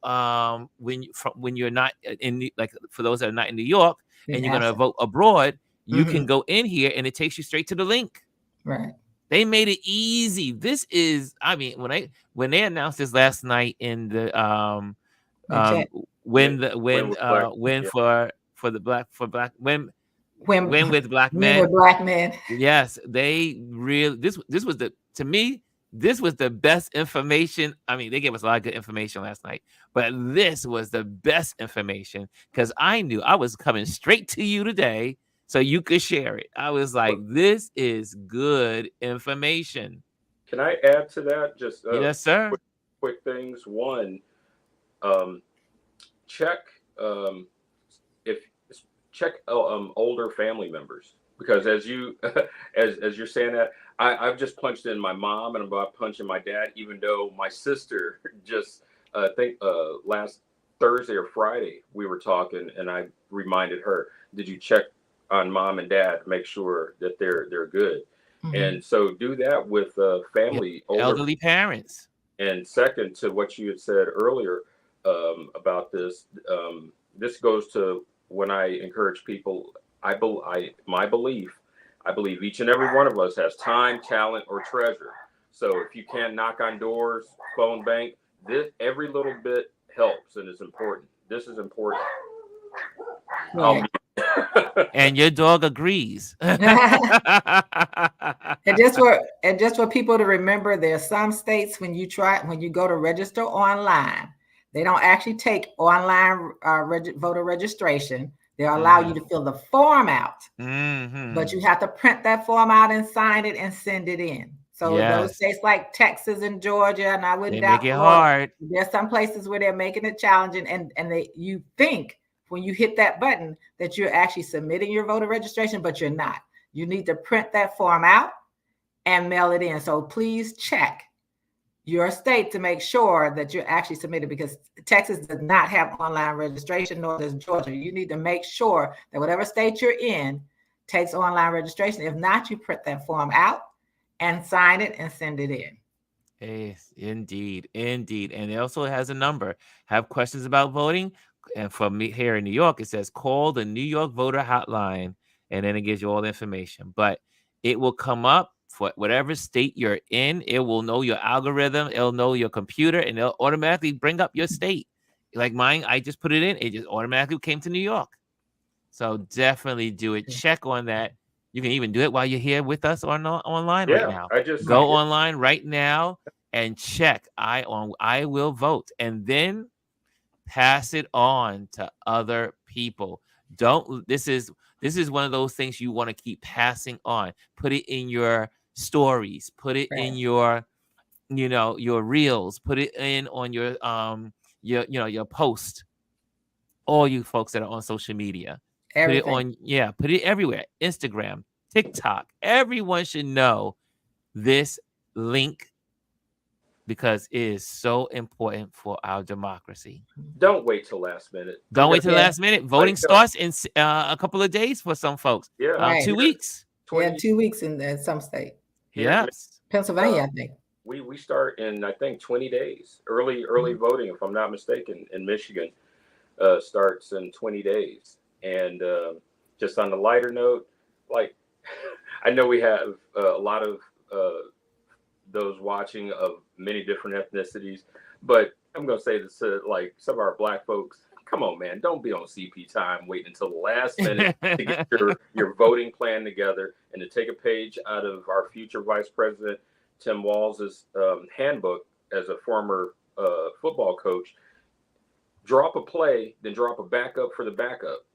Speaker 1: when you're not in, like, for those that are not in New York and you're going to vote abroad. You can go in here and it takes you straight to the link.
Speaker 2: Right.
Speaker 1: They made it easy. This is, I mean, when they announced this last night in the win with black men. Yes, they really this was the best information. I mean, they gave us a lot of good information last night, but this was the best information, because I knew I was coming straight to you today so you could share it. I was like, this is good information.
Speaker 3: Can I add to that? Just
Speaker 1: yes, sir.
Speaker 3: Quick things. One, check older family members, because as you as you're saying that, I've just punched in my mom and I'm about punching my dad, even though my sister just last Thursday or Friday we were talking and I reminded her, did you check on mom and dad, make sure that they're good. And so do that with family,
Speaker 1: elderly parents.
Speaker 3: And second, to what you had said earlier about this, this goes to when I encourage people. My belief I believe each and every one of us has time, talent, or treasure. So if you can't knock on doors, phone bank, every little bit helps and is important. This is important.
Speaker 2: Right.
Speaker 1: And your dog agrees.
Speaker 2: And just for people to remember, there are some states when you go to register online, they don't actually take online voter registration. They'll allow you to fill the form out, but you have to print that form out and sign it and send it in. So those states like Texas and Georgia, and I wouldn't doubt
Speaker 1: make it hard.
Speaker 2: There's some places where they're making it challenging, and you think when you hit that button that you're actually submitting your voter registration, but you're not. You need to print that form out and mail it in. So please check your state to make sure that you're actually submitted, because Texas does not have online registration, nor does Georgia. You need to make sure that whatever state you're in takes online registration. If not, you print that form out and sign it and send it in.
Speaker 1: Yes, indeed. And it also has a number. Have questions about voting? And for me here in New York, it says call the New York voter hotline, and then it gives you all the information. But it will come up for whatever state you're in. It will know your algorithm. It'll know your computer, and it'll automatically bring up your state. Like mine, I just put it in. It just automatically came to New York. So definitely do it. Check on that. You can even do it while you're here with us online right now.
Speaker 3: I just
Speaker 1: go online right now and check. I will vote, and then pass it on to other people. This is one of those things you want to keep passing on. Put it in your stories. Put it in your your reels. Put it in on your post. All you folks that are on social media.
Speaker 2: Everything.
Speaker 1: Put it everywhere. Instagram, TikTok. Everyone should know this link, because it is so important for our democracy.
Speaker 3: Don't wait till last minute.
Speaker 1: Last minute. Voting starts in a couple of days for some folks. 2 weeks.
Speaker 2: 2 weeks in some state.
Speaker 1: Yes.
Speaker 2: Pennsylvania, I think.
Speaker 3: We start in, I think, 20 days. Early voting, if I'm not mistaken, in Michigan starts in 20 days. And just on the lighter note, like, I know we have a lot of those watching of many different ethnicities, but I'm going to say this to like some of our Black folks. Come on, man, don't be on CP time waiting until the last minute to get your voting plan together, and to take a page out of our future Vice President Tim Walz's handbook as a former football coach. Drop a play, then drop a backup for the backup.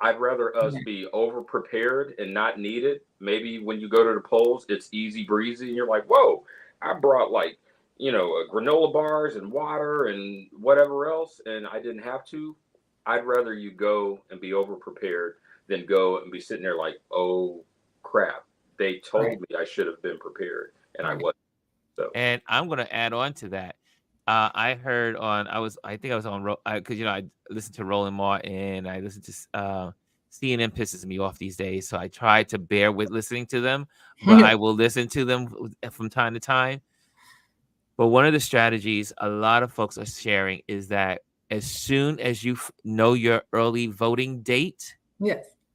Speaker 3: I'd rather us be over prepared and not needed. Maybe when you go to the polls, it's easy breezy, and you're like, whoa, I brought like, granola bars and water and whatever else, and I didn't have to. I'd rather you go and be over prepared than go and be sitting there like, oh crap, they told me I should have been prepared, and I wasn't. So,
Speaker 1: and I'm going to add on to that. I heard I think I was on, because I listened to Roland Martin, I listened to CNN pisses me off these days, so I try to bear with listening to them, but I will listen to them from time to time. But one of the strategies a lot of folks are sharing is that as soon as you know your early voting date,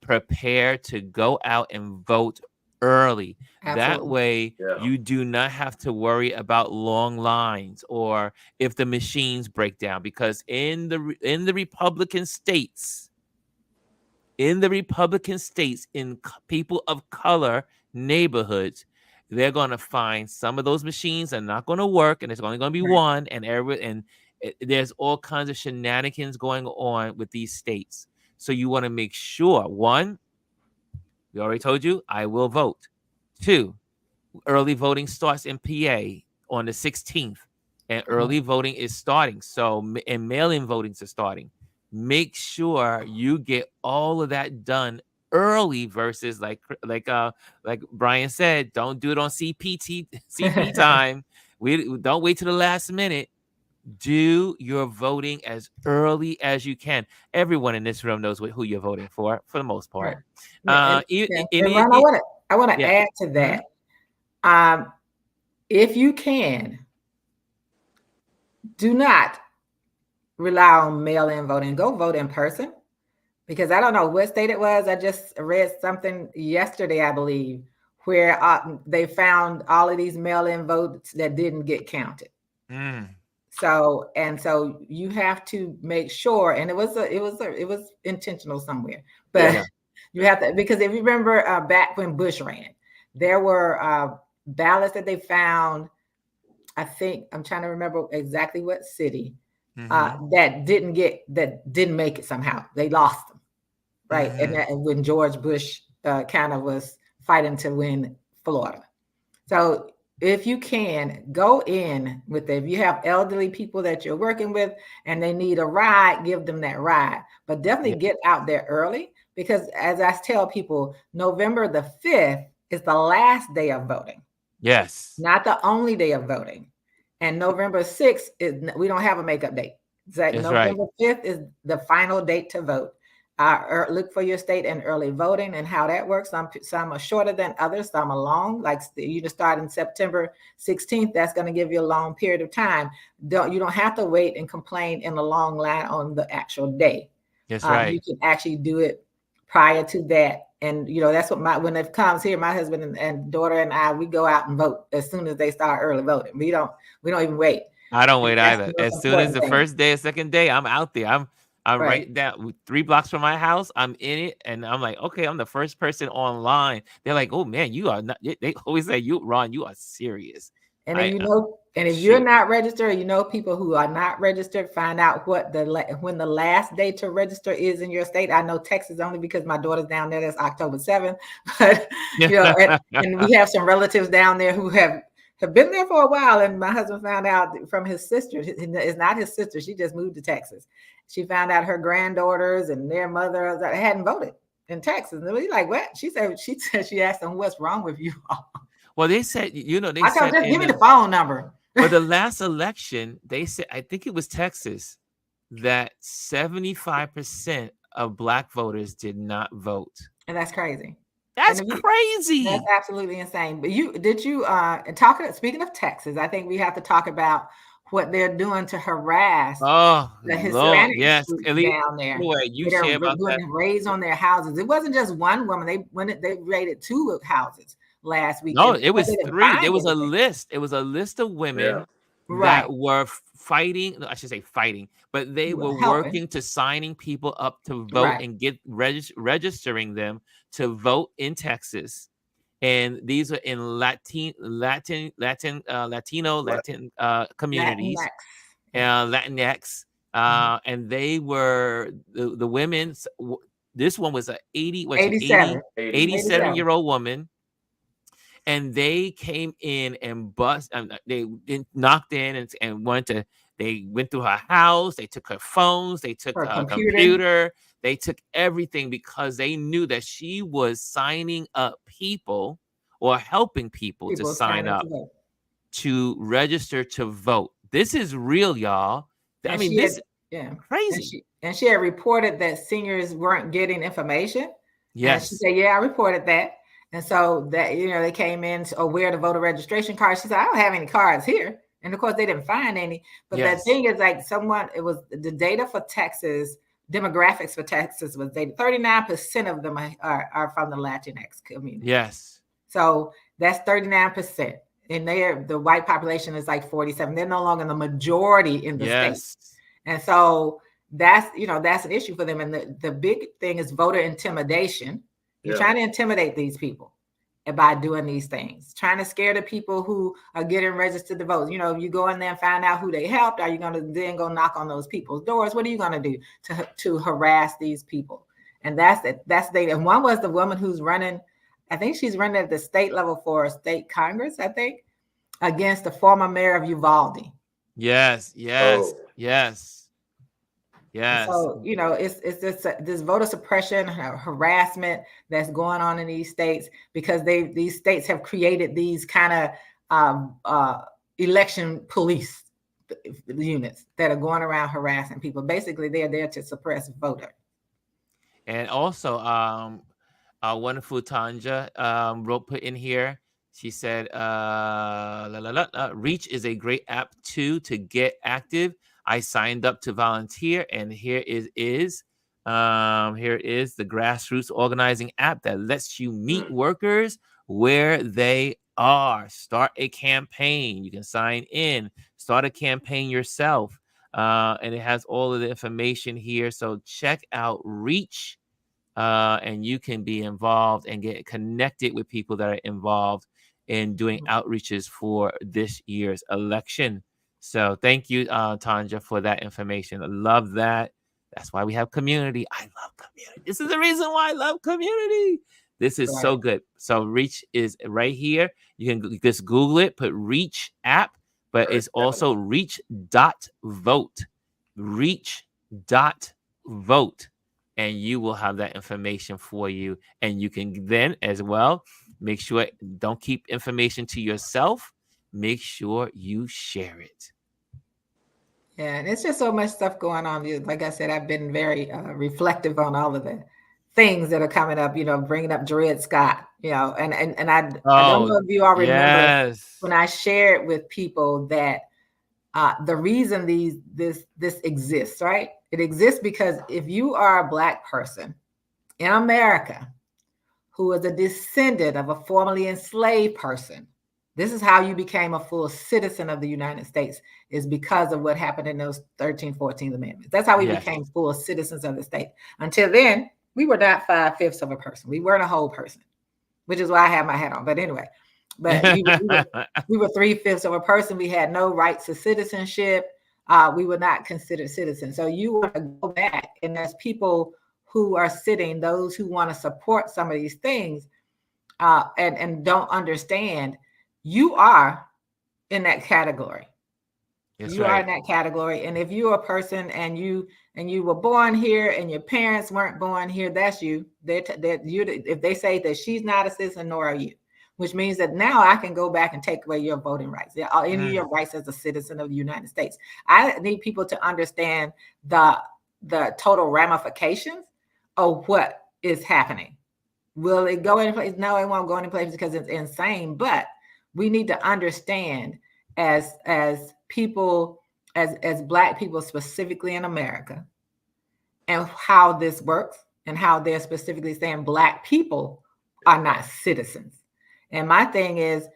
Speaker 1: prepare to go out and vote early. Absolutely. That way you do not have to worry about long lines or if the machines break down, because in the Republican states, in people of color neighborhoods, they're going to find some of those machines are not going to work, and it's only going to be one, and there's all kinds of shenanigans going on with these states. So you want to make sure, one, we already told you, I will vote. 2, early voting starts in PA on the 16th, and early voting is starting. So, and mail-in votings are starting. Make sure you get all of that done early versus like Bryan said, don't do it on CP time. We don't wait to the last minute. Do your voting as early as you can. Everyone in this room knows who you're voting for the most part.
Speaker 2: I want to add to that. If you can, do not rely on mail-in voting. Go vote in person. because I don't know what state it was. I just read something yesterday, I believe, where they found all of these mail-in votes that didn't get counted. So you have to make sure, and it was intentional somewhere, but you have to, because if you remember back when Bush ran, there were ballots that they found. I think I'm trying to remember exactly what city that didn't make it somehow. They lost them, right? And when George Bush kind of was fighting to win Florida. So if you can go in with it, if you have elderly people that you're working with and they need a ride, give them that ride. But definitely get out there early, because as I tell people, November the 5th is the last day of voting.
Speaker 1: Yes.
Speaker 2: Not the only day of voting. And November 6th is, we don't have a makeup date. It's like November 5th is the final date to vote. Look for your state and early voting and how that works. Some are shorter than others. Some are long. Like you just start in September 16th. That's going to give you a long period of time. You don't have to wait and complain in a long line on the actual day.
Speaker 1: That's right.
Speaker 2: You can actually do it prior to that. And, that's what when it comes here, my husband and daughter and I, we go out and vote as soon as they start early voting. We don't even wait.
Speaker 1: I don't wait either. As soon as the first day or second day, I'm out there. I'm right down 3 blocks from my house. I'm in it, and I'm like, okay, I'm the first person online. They're like, oh man, you are not. They always say, Ron, you are serious.
Speaker 2: And then and if you're not registered, people who are not registered, find out when the last day to register is in your state. I know Texas only because my daughter's down there. That's October 7th. But and we have some relatives down there who have been there for a while. And my husband found out from his sister. It's not his sister. She just moved to Texas. She found out her granddaughters and their mother hadn't voted in Texas. And we like, what? She said she asked them, what's wrong with you all?
Speaker 1: Well, they said, they
Speaker 2: I
Speaker 1: said,
Speaker 2: just give me the phone number.
Speaker 1: But the last election, they said, I think it was Texas, that 75% of Black voters did not vote.
Speaker 2: And that's crazy.
Speaker 1: That's crazy.
Speaker 2: That's absolutely insane. But speaking of Texas, I think we have to talk about what they're doing to harass the Hispanic down there. They're doing raids on their houses. It wasn't just one woman. They raided 2 houses last week.
Speaker 1: No, it was 3. There was a list. It was a list of women that were fighting. No, I should say fighting, but they were working to signing people up to vote and get registering them to vote in Texas. And these are in Latino communities, Latinx, and they were the women. This one was 87-year-old woman. And they came in and they knocked in and they went through her house. They took her phones. They took her computer. They took everything because they knew that she was signing up people or helping people to sign up to register to vote. This is real, y'all. I mean, this is crazy.
Speaker 2: And she had reported that seniors weren't getting information.
Speaker 1: Yes.
Speaker 2: And she said, I reported that. And so that, they came in where the voter registration card. She said, I don't have any cards here. And of course they didn't find any, but the thing is like it was the data for Texas, demographics for Texas was 39% of them are from the Latinx community.
Speaker 1: Yes.
Speaker 2: So that's 39%. And the white population is like 47. They're no longer the majority in the state. And so that's an issue for them. And the big thing is voter intimidation. You're trying to intimidate these people by doing these things, trying to scare the people who are getting registered to vote. You go in there and find out who they helped. Are you going to then go knock on those people's doors? What are you going to do to harass these people? And that's it. And one was the woman who's running. I think she's running at the state level for state Congress, I think, against the former mayor of Uvalde.
Speaker 1: Yes.
Speaker 2: So, it's this voter suppression, harassment that's going on in these states because these states have created these kind of election police units that are going around harassing people. Basically, they're there to suppress voter.
Speaker 1: And also, our wonderful Tanja put in here. She said, Reach is a great app too to get active. I signed up to volunteer, and here is Here is the grassroots organizing app that lets you meet workers where they are. Start a campaign. You can sign in, start a campaign yourself. And it has all of the information here. So check out Reach, and you can be involved and get connected with people that are involved in doing outreaches for this year's election. So thank you, Tanja, for that information. I love that. That's why we have community. I love community. This is the reason why I love community. This is so good. So Reach is right here. You can just Google it, put Reach app, but it's also reach.vote. Reach.vote. And you will have that information for you. And you can then as well make sure, don't keep information to yourself. Make sure you share it.
Speaker 2: Yeah, and it's just so much stuff going on. Like I said, I've been very reflective on all of the things that are coming up, bringing up Dred Scott, and I don't know if you all remember when I shared with people that the reason this exists, right? It exists because if you are a Black person in America who is a descendant of a formerly enslaved person, this is how you became a full citizen of the United States, is because of what happened in those 13, 14 amendments. That's how we became full citizens of the state. Until then, we were not 5/5 of a person. We weren't a whole person, which is why I have my hat on. But anyway, we were 3/5 of a person. We had no rights to citizenship. We were not considered citizens. So you want to go back, and there's people who are sitting, those who want to support some of these things and don't understand. You are in that category. You are in that category. And if you're a person and you were born here and your parents weren't born here, that's you. If they say that she's not a citizen, nor are you, which means that now I can go back and take away your voting rights, any of your rights as a citizen of the United States. I need people to understand the total ramifications of what is happening. Will it go any place? No, it won't go any place because it's insane. But we need to understand as people, as Black people specifically in America, and how this works, and how they're specifically saying Black people are not citizens. And my thing is,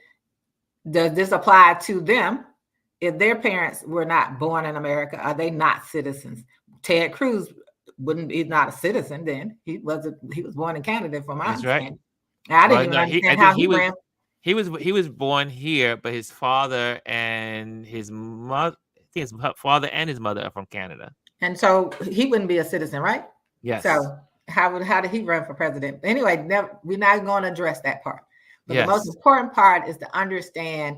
Speaker 2: does this apply to them? If their parents were not born in America, are they not citizens? Ted Cruz he's not a citizen then. He was born in Canada, from my understanding. Right. I didn't even understand how he ran.
Speaker 1: He was born here, but his father and his mother, I think his father and his mother are from Canada.
Speaker 2: And so he wouldn't be a citizen, right?
Speaker 1: Yes.
Speaker 2: So how did he run for president? Anyway, we're not going to address that part. But the most important part is to understand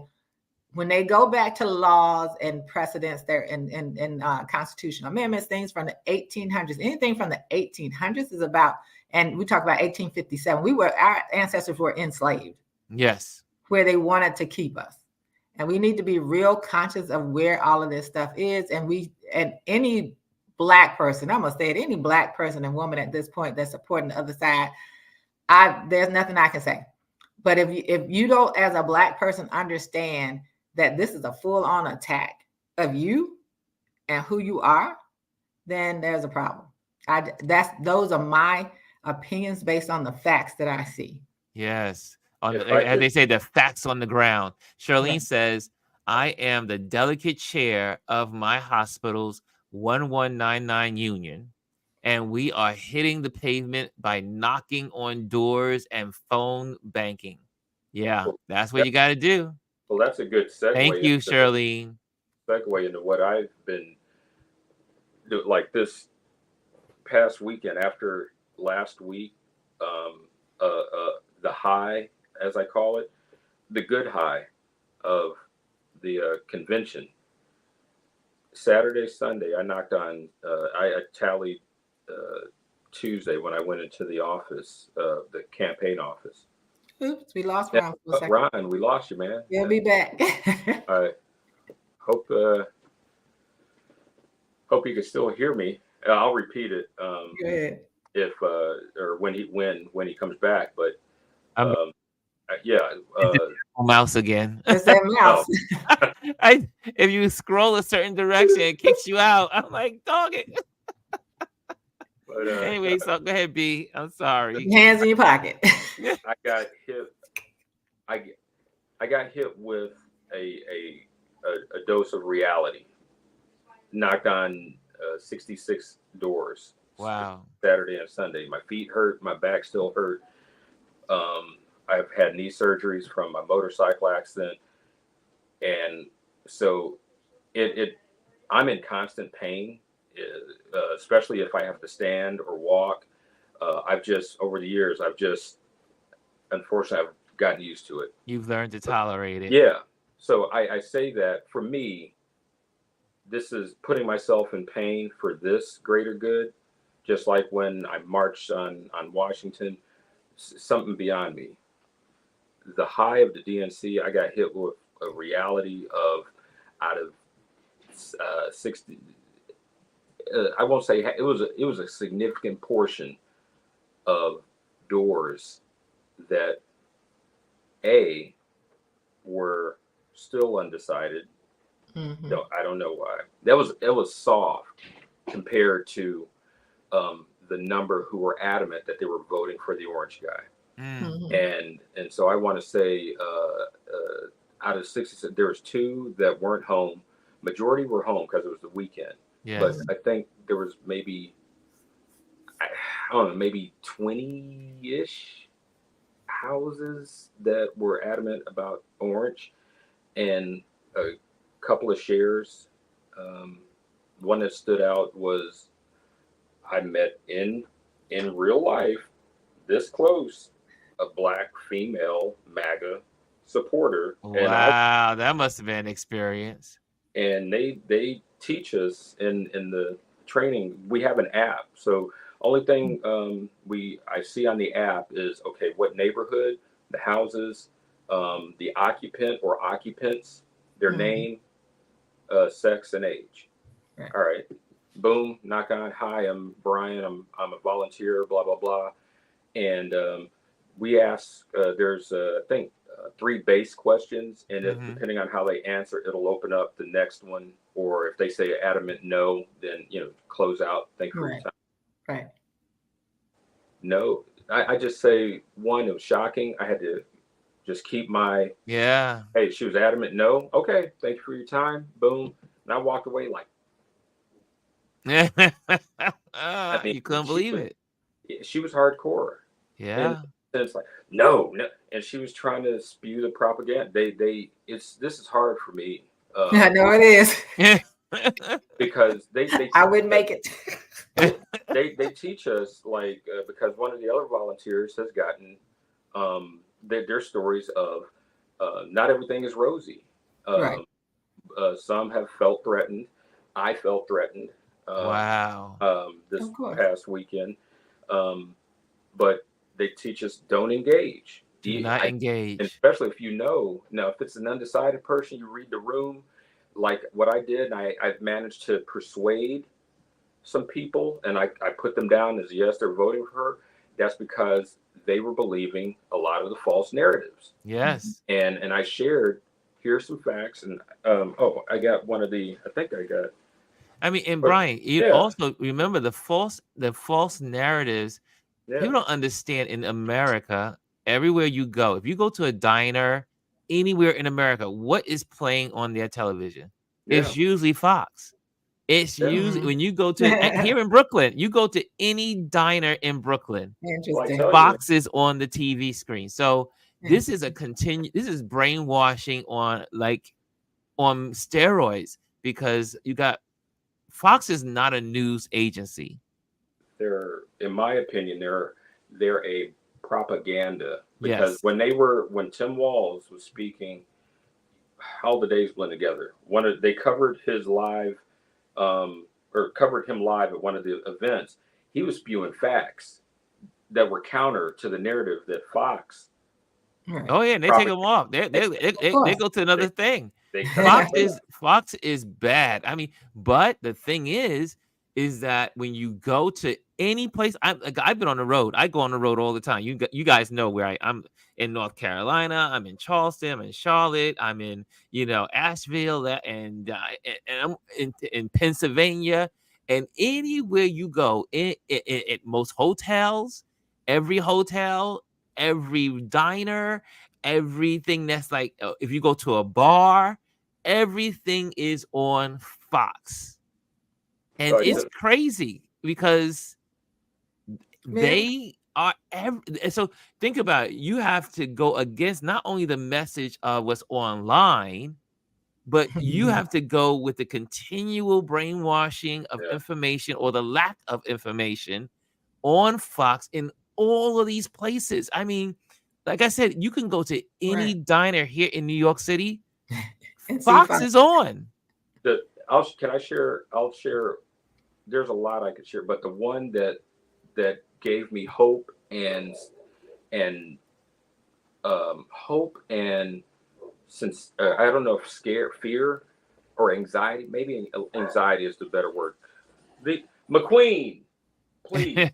Speaker 2: when they go back to laws and precedents there and constitutional amendments, things from the 1800s, anything from the 1800s is about, and we talk about 1857. Our ancestors were enslaved.
Speaker 1: Yes.
Speaker 2: Where they wanted to keep us. And we need to be real conscious of where all of this stuff is. And any Black person, I'm gonna say it, any Black person and woman at this point that's supporting the other side, there's nothing I can say. But if you don't, as a Black person, understand that this is a full-on attack of you and who you are, then there's a problem. Those are my opinions based on the facts that I see.
Speaker 1: Yes. As they say, the facts on the ground. Charlene says, I am the delegate chair of my hospital's 1199 union, and we are hitting the pavement by knocking on doors and phone banking. Yeah, that's what you got to do.
Speaker 3: Well, that's a good segue.
Speaker 1: Thank you, Charlene.
Speaker 3: Segue into what I've been doing, like this past weekend after last week, the high, as I call it, the good high of the convention. Saturday, Sunday, I knocked on, I tallied Tuesday when I went into the office, the campaign office.
Speaker 2: Oops, we lost Ron for a second.
Speaker 3: Ron, we lost you, man.
Speaker 2: He'll be back.
Speaker 3: I hope you can still hear me. I'll repeat it.
Speaker 2: Go ahead.
Speaker 3: If or when he comes back, but
Speaker 1: mouse again.
Speaker 2: It's that mouse.
Speaker 1: If you scroll a certain direction, it kicks you out. I'm like, dog it.
Speaker 3: But
Speaker 1: Anyway, so go ahead, B. I'm
Speaker 2: Put
Speaker 1: sorry.
Speaker 2: your hands in your pocket.
Speaker 3: I got hit. I I got hit with a dose of reality. Knocked on 66 doors
Speaker 1: Wow.
Speaker 3: Saturday and Sunday. My feet hurt. My back still hurt. I've had knee surgeries from my motorcycle accident, and so it I'm in constant pain, especially if I have to stand or walk. I've just over the years, I've just unfortunately I've gotten used to it.
Speaker 1: You've learned to
Speaker 3: But
Speaker 1: tolerate it.
Speaker 3: yeah, so I say that for me, this is putting myself in pain for this greater good. Just like when I marched on Washington, something beyond me. The high of the DNC, I got hit with a reality of out of 60. I won't say it was a significant portion of doors that a were still undecided.
Speaker 2: Mm-hmm.
Speaker 3: No, I don't know why. That was soft compared to the number who were adamant that they were voting for the orange guy.
Speaker 1: Mm.
Speaker 2: Mm-hmm.
Speaker 3: And so I want to say out of 60, there was two that weren't home. Majority were home because it was the weekend. But
Speaker 1: Yes.
Speaker 3: I think there was maybe I don't know, maybe 20-ish houses that were adamant about orange, and a couple of shares. Um, one that stood out was I met in real life, this close, a black female MAGA supporter,
Speaker 1: Wow, that must have been an experience.
Speaker 3: and they teach us in the training. We have an app, so only thing we I see on the app is okay, what neighborhood, the houses, the occupant or occupants, their
Speaker 2: Mm-hmm.
Speaker 3: name, sex, and age.
Speaker 2: Right.
Speaker 3: All right, boom, knock on. Hi, I'm Brian. I'm a volunteer. Blah blah blah. And we ask. There's I think three base questions, and if
Speaker 1: Hmm.
Speaker 3: depending on how they answer, it'll open up the next one. Or if they say adamant no, then close out. Thank you for your
Speaker 2: Right.
Speaker 3: time.
Speaker 2: Right.
Speaker 3: No, I just say one. It was shocking. I had to just keep my.
Speaker 1: Yeah.
Speaker 3: Hey, she was adamant no. Okay, thank you for your time. Boom, and I walked away like. I mean,
Speaker 1: You couldn't believe it.
Speaker 3: she was hardcore, and
Speaker 1: Yeah.
Speaker 3: it's like no, no, and she was trying to spew the propaganda. It's this is hard for me,
Speaker 2: I know it is.
Speaker 3: because they
Speaker 2: I
Speaker 3: teach
Speaker 2: wouldn't
Speaker 3: us,
Speaker 2: make it.
Speaker 3: they teach us like because one of the other volunteers has gotten their stories of not everything is rosy.
Speaker 2: Right.
Speaker 3: Um, some have felt threatened. I felt threatened
Speaker 1: Wow.
Speaker 3: this
Speaker 2: Of course.
Speaker 3: past weekend. Um, but they teach us don't engage.
Speaker 1: Do not
Speaker 3: And
Speaker 1: engage.
Speaker 3: especially if now if it's an undecided person, you read the room. Like what I did, I've managed to persuade some people, and I put them down as yes, they're voting for her. That's because they were believing a lot of the false narratives,
Speaker 2: Mhm.
Speaker 1: Yes.
Speaker 3: and I shared here's some facts, and I got one of the I think I got,
Speaker 1: I mean, and
Speaker 3: but
Speaker 1: Brian, you
Speaker 3: yeah,
Speaker 1: also remember the false narratives.
Speaker 3: yeah,
Speaker 1: People don't understand in America, everywhere you go, if you go to a diner anywhere in America, what is playing on their television?
Speaker 3: yeah,
Speaker 1: It's usually Fox. It's
Speaker 3: yeah.
Speaker 1: usually when you go to
Speaker 2: Mhm.
Speaker 1: here in Brooklyn, you go to any diner in Brooklyn,
Speaker 3: Well, I
Speaker 2: Interesting.
Speaker 3: tell you,
Speaker 1: Fox is on the TV screen. So
Speaker 2: Interesting.
Speaker 1: this is brainwashing on steroids because you got Fox is not a news agency.
Speaker 3: in my opinion, they're a propaganda because
Speaker 1: Yes.
Speaker 3: when Tim Walz was speaking, how the days blend together. They covered his live, or covered him live at one of the events. He was spewing facts that were counter to the narrative that Fox
Speaker 2: Right.
Speaker 1: Oh yeah, and they take them
Speaker 3: propagated.
Speaker 1: off. They
Speaker 3: They,
Speaker 1: they they,
Speaker 2: Of
Speaker 1: they, they
Speaker 2: course.
Speaker 1: go to
Speaker 3: they,
Speaker 1: another thing.
Speaker 3: they cut the
Speaker 1: Fox
Speaker 3: tape.
Speaker 1: is Fox is bad. I mean, but the thing is that when you go to any place, I've been on the road. I go on the road all the time. You guys know where I'm in North Carolina. I'm in Charleston. I'm in Charlotte. I'm in Asheville, and I'm in Pennsylvania. And anywhere you go, in most hotels, every hotel, every diner, everything that's like, if you go to a bar, everything is on Fox. And it's crazy because they are so think about it. You have to go against not only the message of what's online, but you have to go with the continual brainwashing of information or the lack of information on Fox in all of these places. I mean, like I said, you can go to any diner here in New York City. Fox is on.
Speaker 3: Can I share? I'll share. There's a lot I could share, but the one that gave me hope and hope and since I don't know if fear or anxiety, maybe anxiety is the better word. The McQueen, please.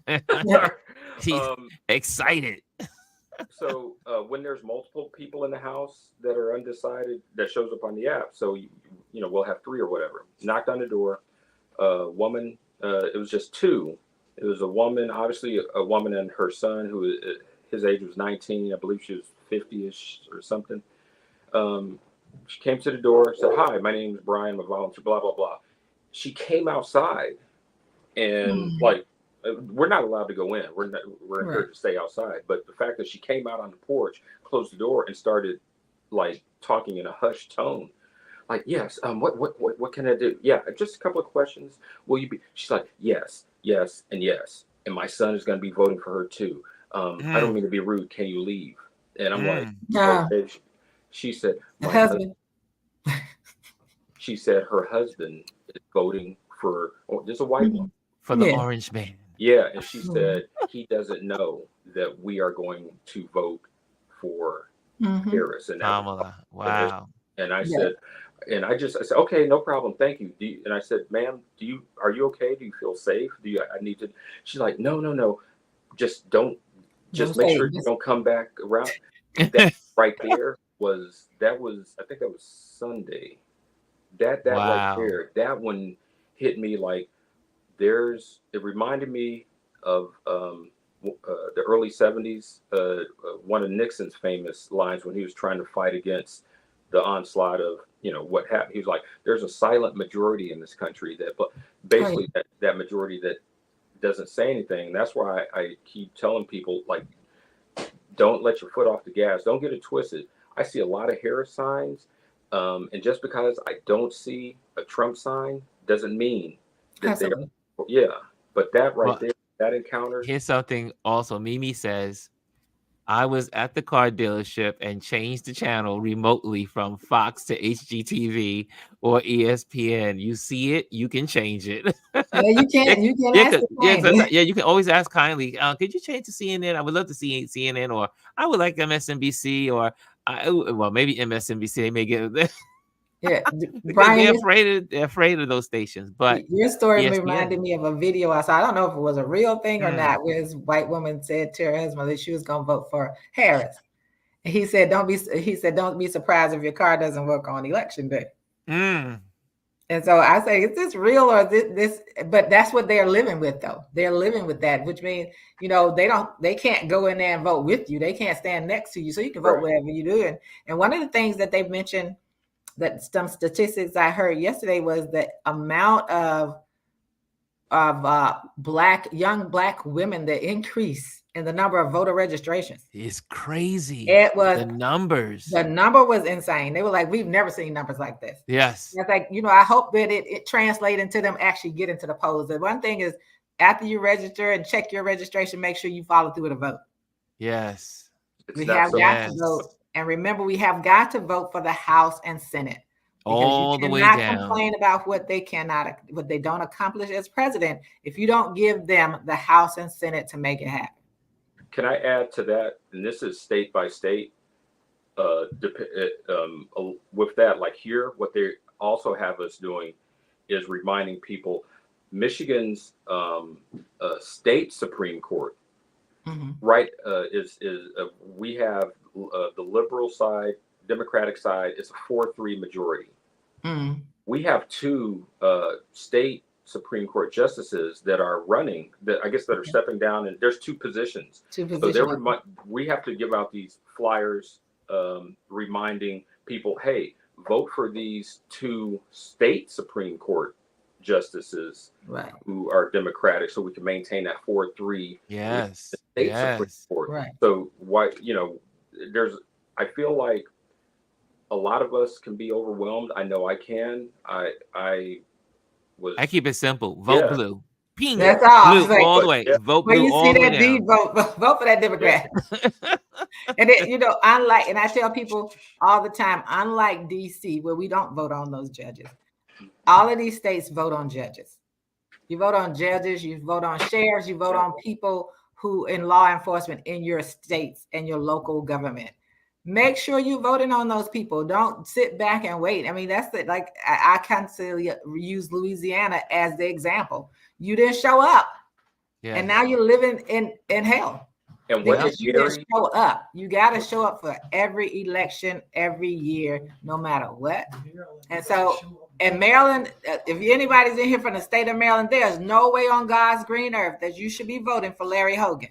Speaker 1: He's excited.
Speaker 3: So when there's multiple people in the house that are undecided, that shows up on the app. So we'll have 3 or whatever. Knocked on the door. Woman. It was just 2. It was a woman, obviously a woman and her son, who his age was 19. I believe she was 50-ish or something. She came to the door, said, "Hi, my name is Bryan. I'm a volunteer." Blah blah blah. She came outside, and we're not allowed to go in. We're encouraged to stay outside. But the fact that she came out on the porch, closed the door, and started like talking in a hushed tone, like, "Yes, what can I do? Yeah, just a couple of questions. Will you be?" She's like, "Yes, yes, and yes. And my son is going to be voting for her too. I don't mean to be rude. Can you leave?" And I'm like, okay. She said, "My husband." She said her husband is voting for. There's a white one
Speaker 1: for the orange man.
Speaker 3: Yeah, and she said he doesn't know that we are going to vote for Harris and
Speaker 1: Kamala. Wow.
Speaker 3: And I said, and I said, "Okay, no problem, thank you." And I said, "Ma'am, are you okay? Do you feel safe? I need to?" She's like, "No, just make sure you don't come back around." That right there was I think that was Sunday. That right there, that one hit me like it reminded me of the early 70s, one of Nixon's famous lines when he was trying to fight against the onslaught of what happened. He was like, "There's a silent majority in this country but basically that majority that doesn't say anything." And that's why I keep telling people, like, don't let your foot off the gas. Don't get it twisted. I see a lot of Harris signs, and just because I don't see a Trump sign doesn't mean that they are. Yeah, but that there, that encounter.
Speaker 1: Here's something also. Mimi says, "I was at the car dealership and changed the channel remotely from Fox to HGTV or ESPN. You see it, you can change it."
Speaker 2: Yeah, you can. You can ask
Speaker 1: you can always ask kindly. Could you change to CNN? I would love to see CNN, or I would like MSNBC, or maybe MSNBC. They may get.
Speaker 2: Yeah,
Speaker 1: Bryan, they're afraid of those stations. But
Speaker 2: your story reminded me of a video I saw. I don't know if it was a real thing or not, where this white woman said to her husband that she was going to vote for Harris. And he said, "Don't be surprised if your car doesn't work on election day." And so I say, is this real or this? But that's what they're living with, though. They're living with that, which means, they can't go in there and vote with you. They can't stand next to you. So you can vote wherever you do. And one of the things that they mentioned, that some statistics I heard yesterday, was the amount of young black women, the increase in the number of voter registrations.
Speaker 1: It's crazy.
Speaker 2: It was
Speaker 1: the numbers.
Speaker 2: The number was insane. They were like, "We've never seen numbers like this."
Speaker 1: Yes.
Speaker 2: And it's like, I hope that it translates into them actually getting to the polls. The one thing is, after you register and check your registration, make sure you follow through with a vote.
Speaker 1: Yes.
Speaker 2: We have got to vote. And remember, we have got to vote for the House and Senate.
Speaker 1: All the way down.
Speaker 2: You cannot complain about what they don't accomplish as president if you don't give them the House and Senate to make it happen.
Speaker 3: Can I add to that? And this is state by state. With that, like here, what they also have us doing is reminding people, Michigan's state Supreme Court, right? We have the liberal side, Democratic side. It's a 4-3 majority. We have 2 state Supreme Court justices that are running, that I guess that are stepping down, and there's two positions. So we have to give out these flyers reminding people, hey, vote for these two state Supreme Court justices who are Democratic, so we can maintain that 4-3
Speaker 1: yes
Speaker 3: state Supreme Court.
Speaker 2: Right.
Speaker 3: So why, I feel like a lot of us can be overwhelmed. I know I can. I
Speaker 1: keep it simple. Vote blue. Ping.
Speaker 2: That's all.
Speaker 1: Blue all the way.
Speaker 2: Yeah.
Speaker 1: Vote blue
Speaker 2: you
Speaker 1: all
Speaker 2: see
Speaker 1: the way
Speaker 2: that
Speaker 1: down.
Speaker 2: Vote for that Democrat. Yeah. And then, unlike, and I tell people all the time, unlike DC, where we don't vote on those judges, all of these states vote on judges. You vote on judges, you vote on sheriffs, you vote on people who in law enforcement in your states and your local government. Make sure you're voting on those people. Don't sit back and wait. I mean, that's it. Like I constantly use Louisiana as the example. You didn't show up, and now you're living in hell.
Speaker 3: And
Speaker 2: because you didn't show up. You got to show up for every election, every year, no matter what. And so, in Maryland, if anybody's in here from the state of Maryland, there's no way on God's green earth that you should be voting for Larry Hogan.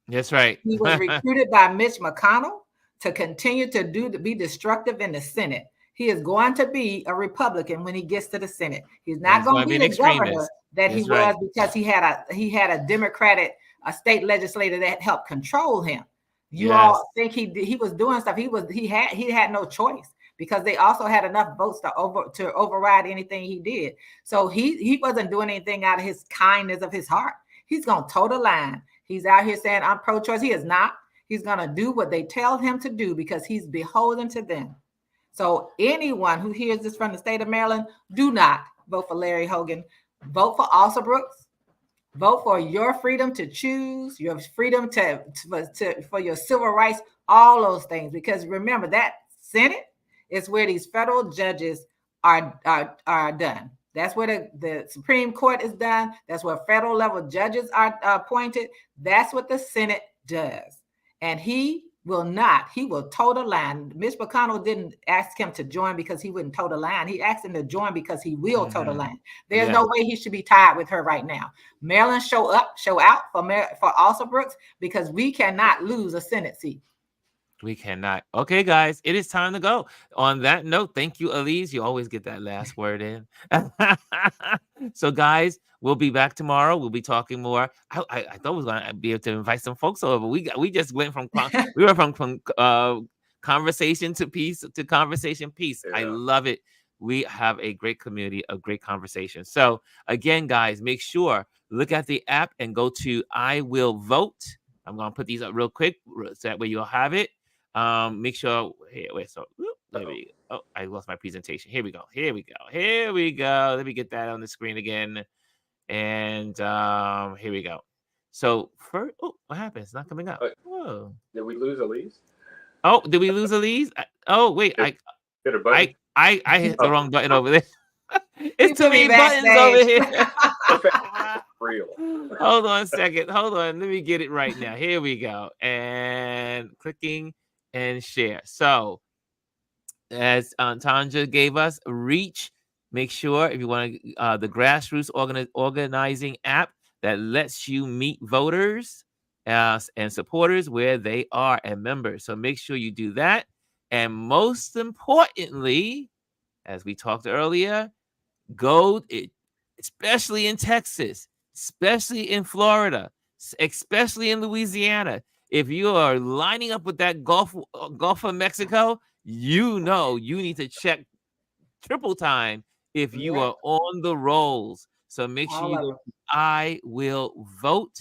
Speaker 1: That's right.
Speaker 2: He was recruited by Mitch McConnell to continue to be destructive in the Senate. He is going to be a Republican when he gets to the Senate. He's not going to be the governor that he was because he had a Democratic state legislator that helped control him. You all think he was doing stuff. He had no choice because they also had enough votes to override anything he did. So he wasn't doing anything out of his kindness of his heart. He's going to toe the line. He's out here saying, I'm pro-choice. He is not. He's going to do what they tell him to do because he's beholden to them. So anyone who hears this from the state of Maryland, do not vote for Larry Hogan. Vote for Alsa Brooks. Vote for your freedom to choose, your freedom for your civil rights, all those things. Because remember, that Senate is where these federal judges are done. That's where the Supreme Court is done. That's where federal level judges are appointed. That's what the Senate does. And he will toe the line. Mitch McConnell didn't ask him to join because he wouldn't toe the line. He asked him to join because he will toe the line. There's no way he should be tied with her right now. Maryland, show out for Alsa Brooks because we cannot lose a Senate seat.
Speaker 1: We cannot. Okay, guys, it is time to go. On that note, thank you, Alieze. You always get that last word in. So, guys, we'll be back tomorrow. We'll be talking more. I thought we was going to be able to invite some folks over. We just went from conversation to peace to conversation piece. Yeah. I love it. We have a great community, a great conversation. So, again, guys, make sure look at the app and go to I Will Vote. I'm going to put these up real quick so that way you'll have it. Make sure there we go. Oh, I lost my presentation. Here we go. Let me get that on the screen again. And here we go. So first, what happened? It's not coming up. Whoa.
Speaker 3: Did we lose Alieze?
Speaker 1: Oh, did we lose Alieze? Wait, I hit the wrong button over there. It's too many buttons over here.
Speaker 3: Real.
Speaker 1: Hold on a second. Hold on. Let me get it right now. Here we go. And clicking and share. So as Tanja gave us, reach. Make sure if you want the grassroots organizing app that lets you meet voters and supporters where they are and members. So make sure you do that. And most importantly, as we talked earlier, especially in Texas, especially in Florida, especially in Louisiana. If you are lining up with that Gulf of Mexico, you need to check triple time if you are on the rolls. So make sure I Will Vote.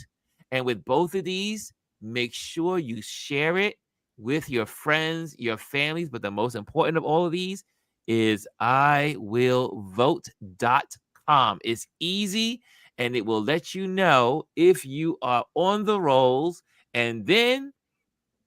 Speaker 1: And with both of these, make sure you share it with your friends, your families. But the most important of all of these is iwillvote.com. It's easy, and it will let you know if you are on the rolls, and then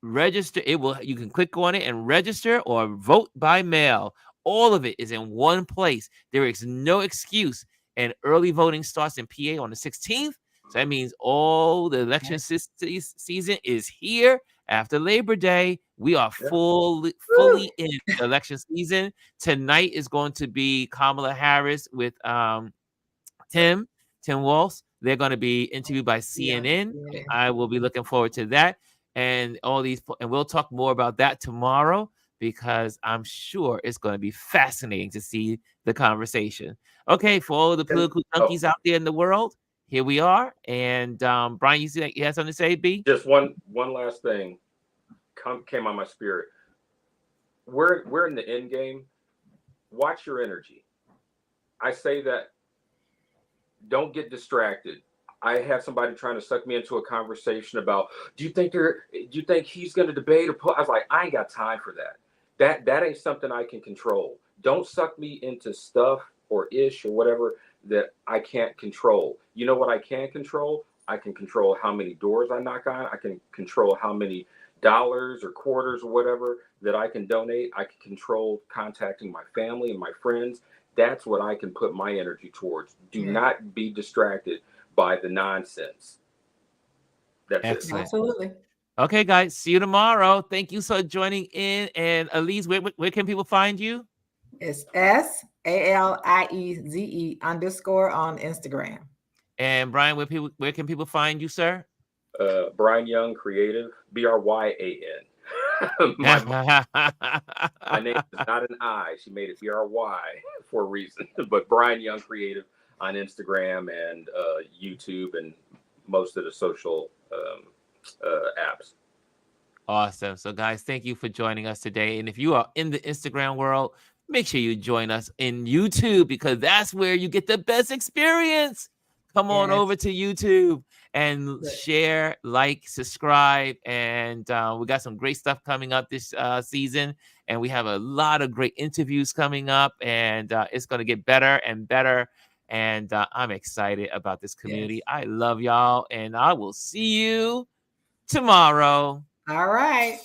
Speaker 1: register. You can click on it and register or vote by mail. All of it is in one place. There is no excuse. And early voting starts in PA on the 16th. So that means all the election season is here. After Labor Day, we are fully in election season. Tonight is going to be Kamala Harris with Tim Walsh. They're going to be interviewed by CNN.
Speaker 2: Yeah.
Speaker 1: I will be looking forward to that. And all these, and we'll talk more about that tomorrow, because I'm sure it's going to be fascinating to see the conversation. Okay, for all of the political junkies out there in the world, here we are. And Bryan, you see that you had something to say, B?
Speaker 3: Just one last thing came on my spirit. We're in the end game. Watch your energy. I say that. Don't get distracted. I had somebody trying to suck me into a conversation about, do you think he's going to debate or put? I was like, I ain't got time for that. That ain't something I can control. Don't suck me into stuff or ish or whatever that I can't control. You know what I can control? I can control how many doors I knock on. I can control how many dollars or quarters or whatever that I can donate. I can control contacting my family and my friends. That's what I can put my energy towards. Do not be distracted by the nonsense. That's
Speaker 1: Excellent.
Speaker 3: it.
Speaker 2: Absolutely.
Speaker 1: Okay, guys. See you tomorrow. Thank you for joining in. And Alieze, where can people find you?
Speaker 2: It's SALIEZE _ on Instagram.
Speaker 1: And Bryan, where can people find you, sir?
Speaker 3: Bryan Young Creative, BRYAN. My name is not an I. She made it BRY for a reason. But Bryan Young Creative on Instagram and YouTube and most of the social apps.
Speaker 1: Awesome. So, guys, thank you for joining us today. And if you are in the Instagram world, make sure you join us in YouTube, because that's where you get the best experience. Come on over to YouTube and share, like, subscribe. And we got some great stuff coming up this season. And we have a lot of great interviews coming up. And it's going to get better and better. And I'm excited about this community. I love y'all. And I will see you tomorrow.
Speaker 2: All right.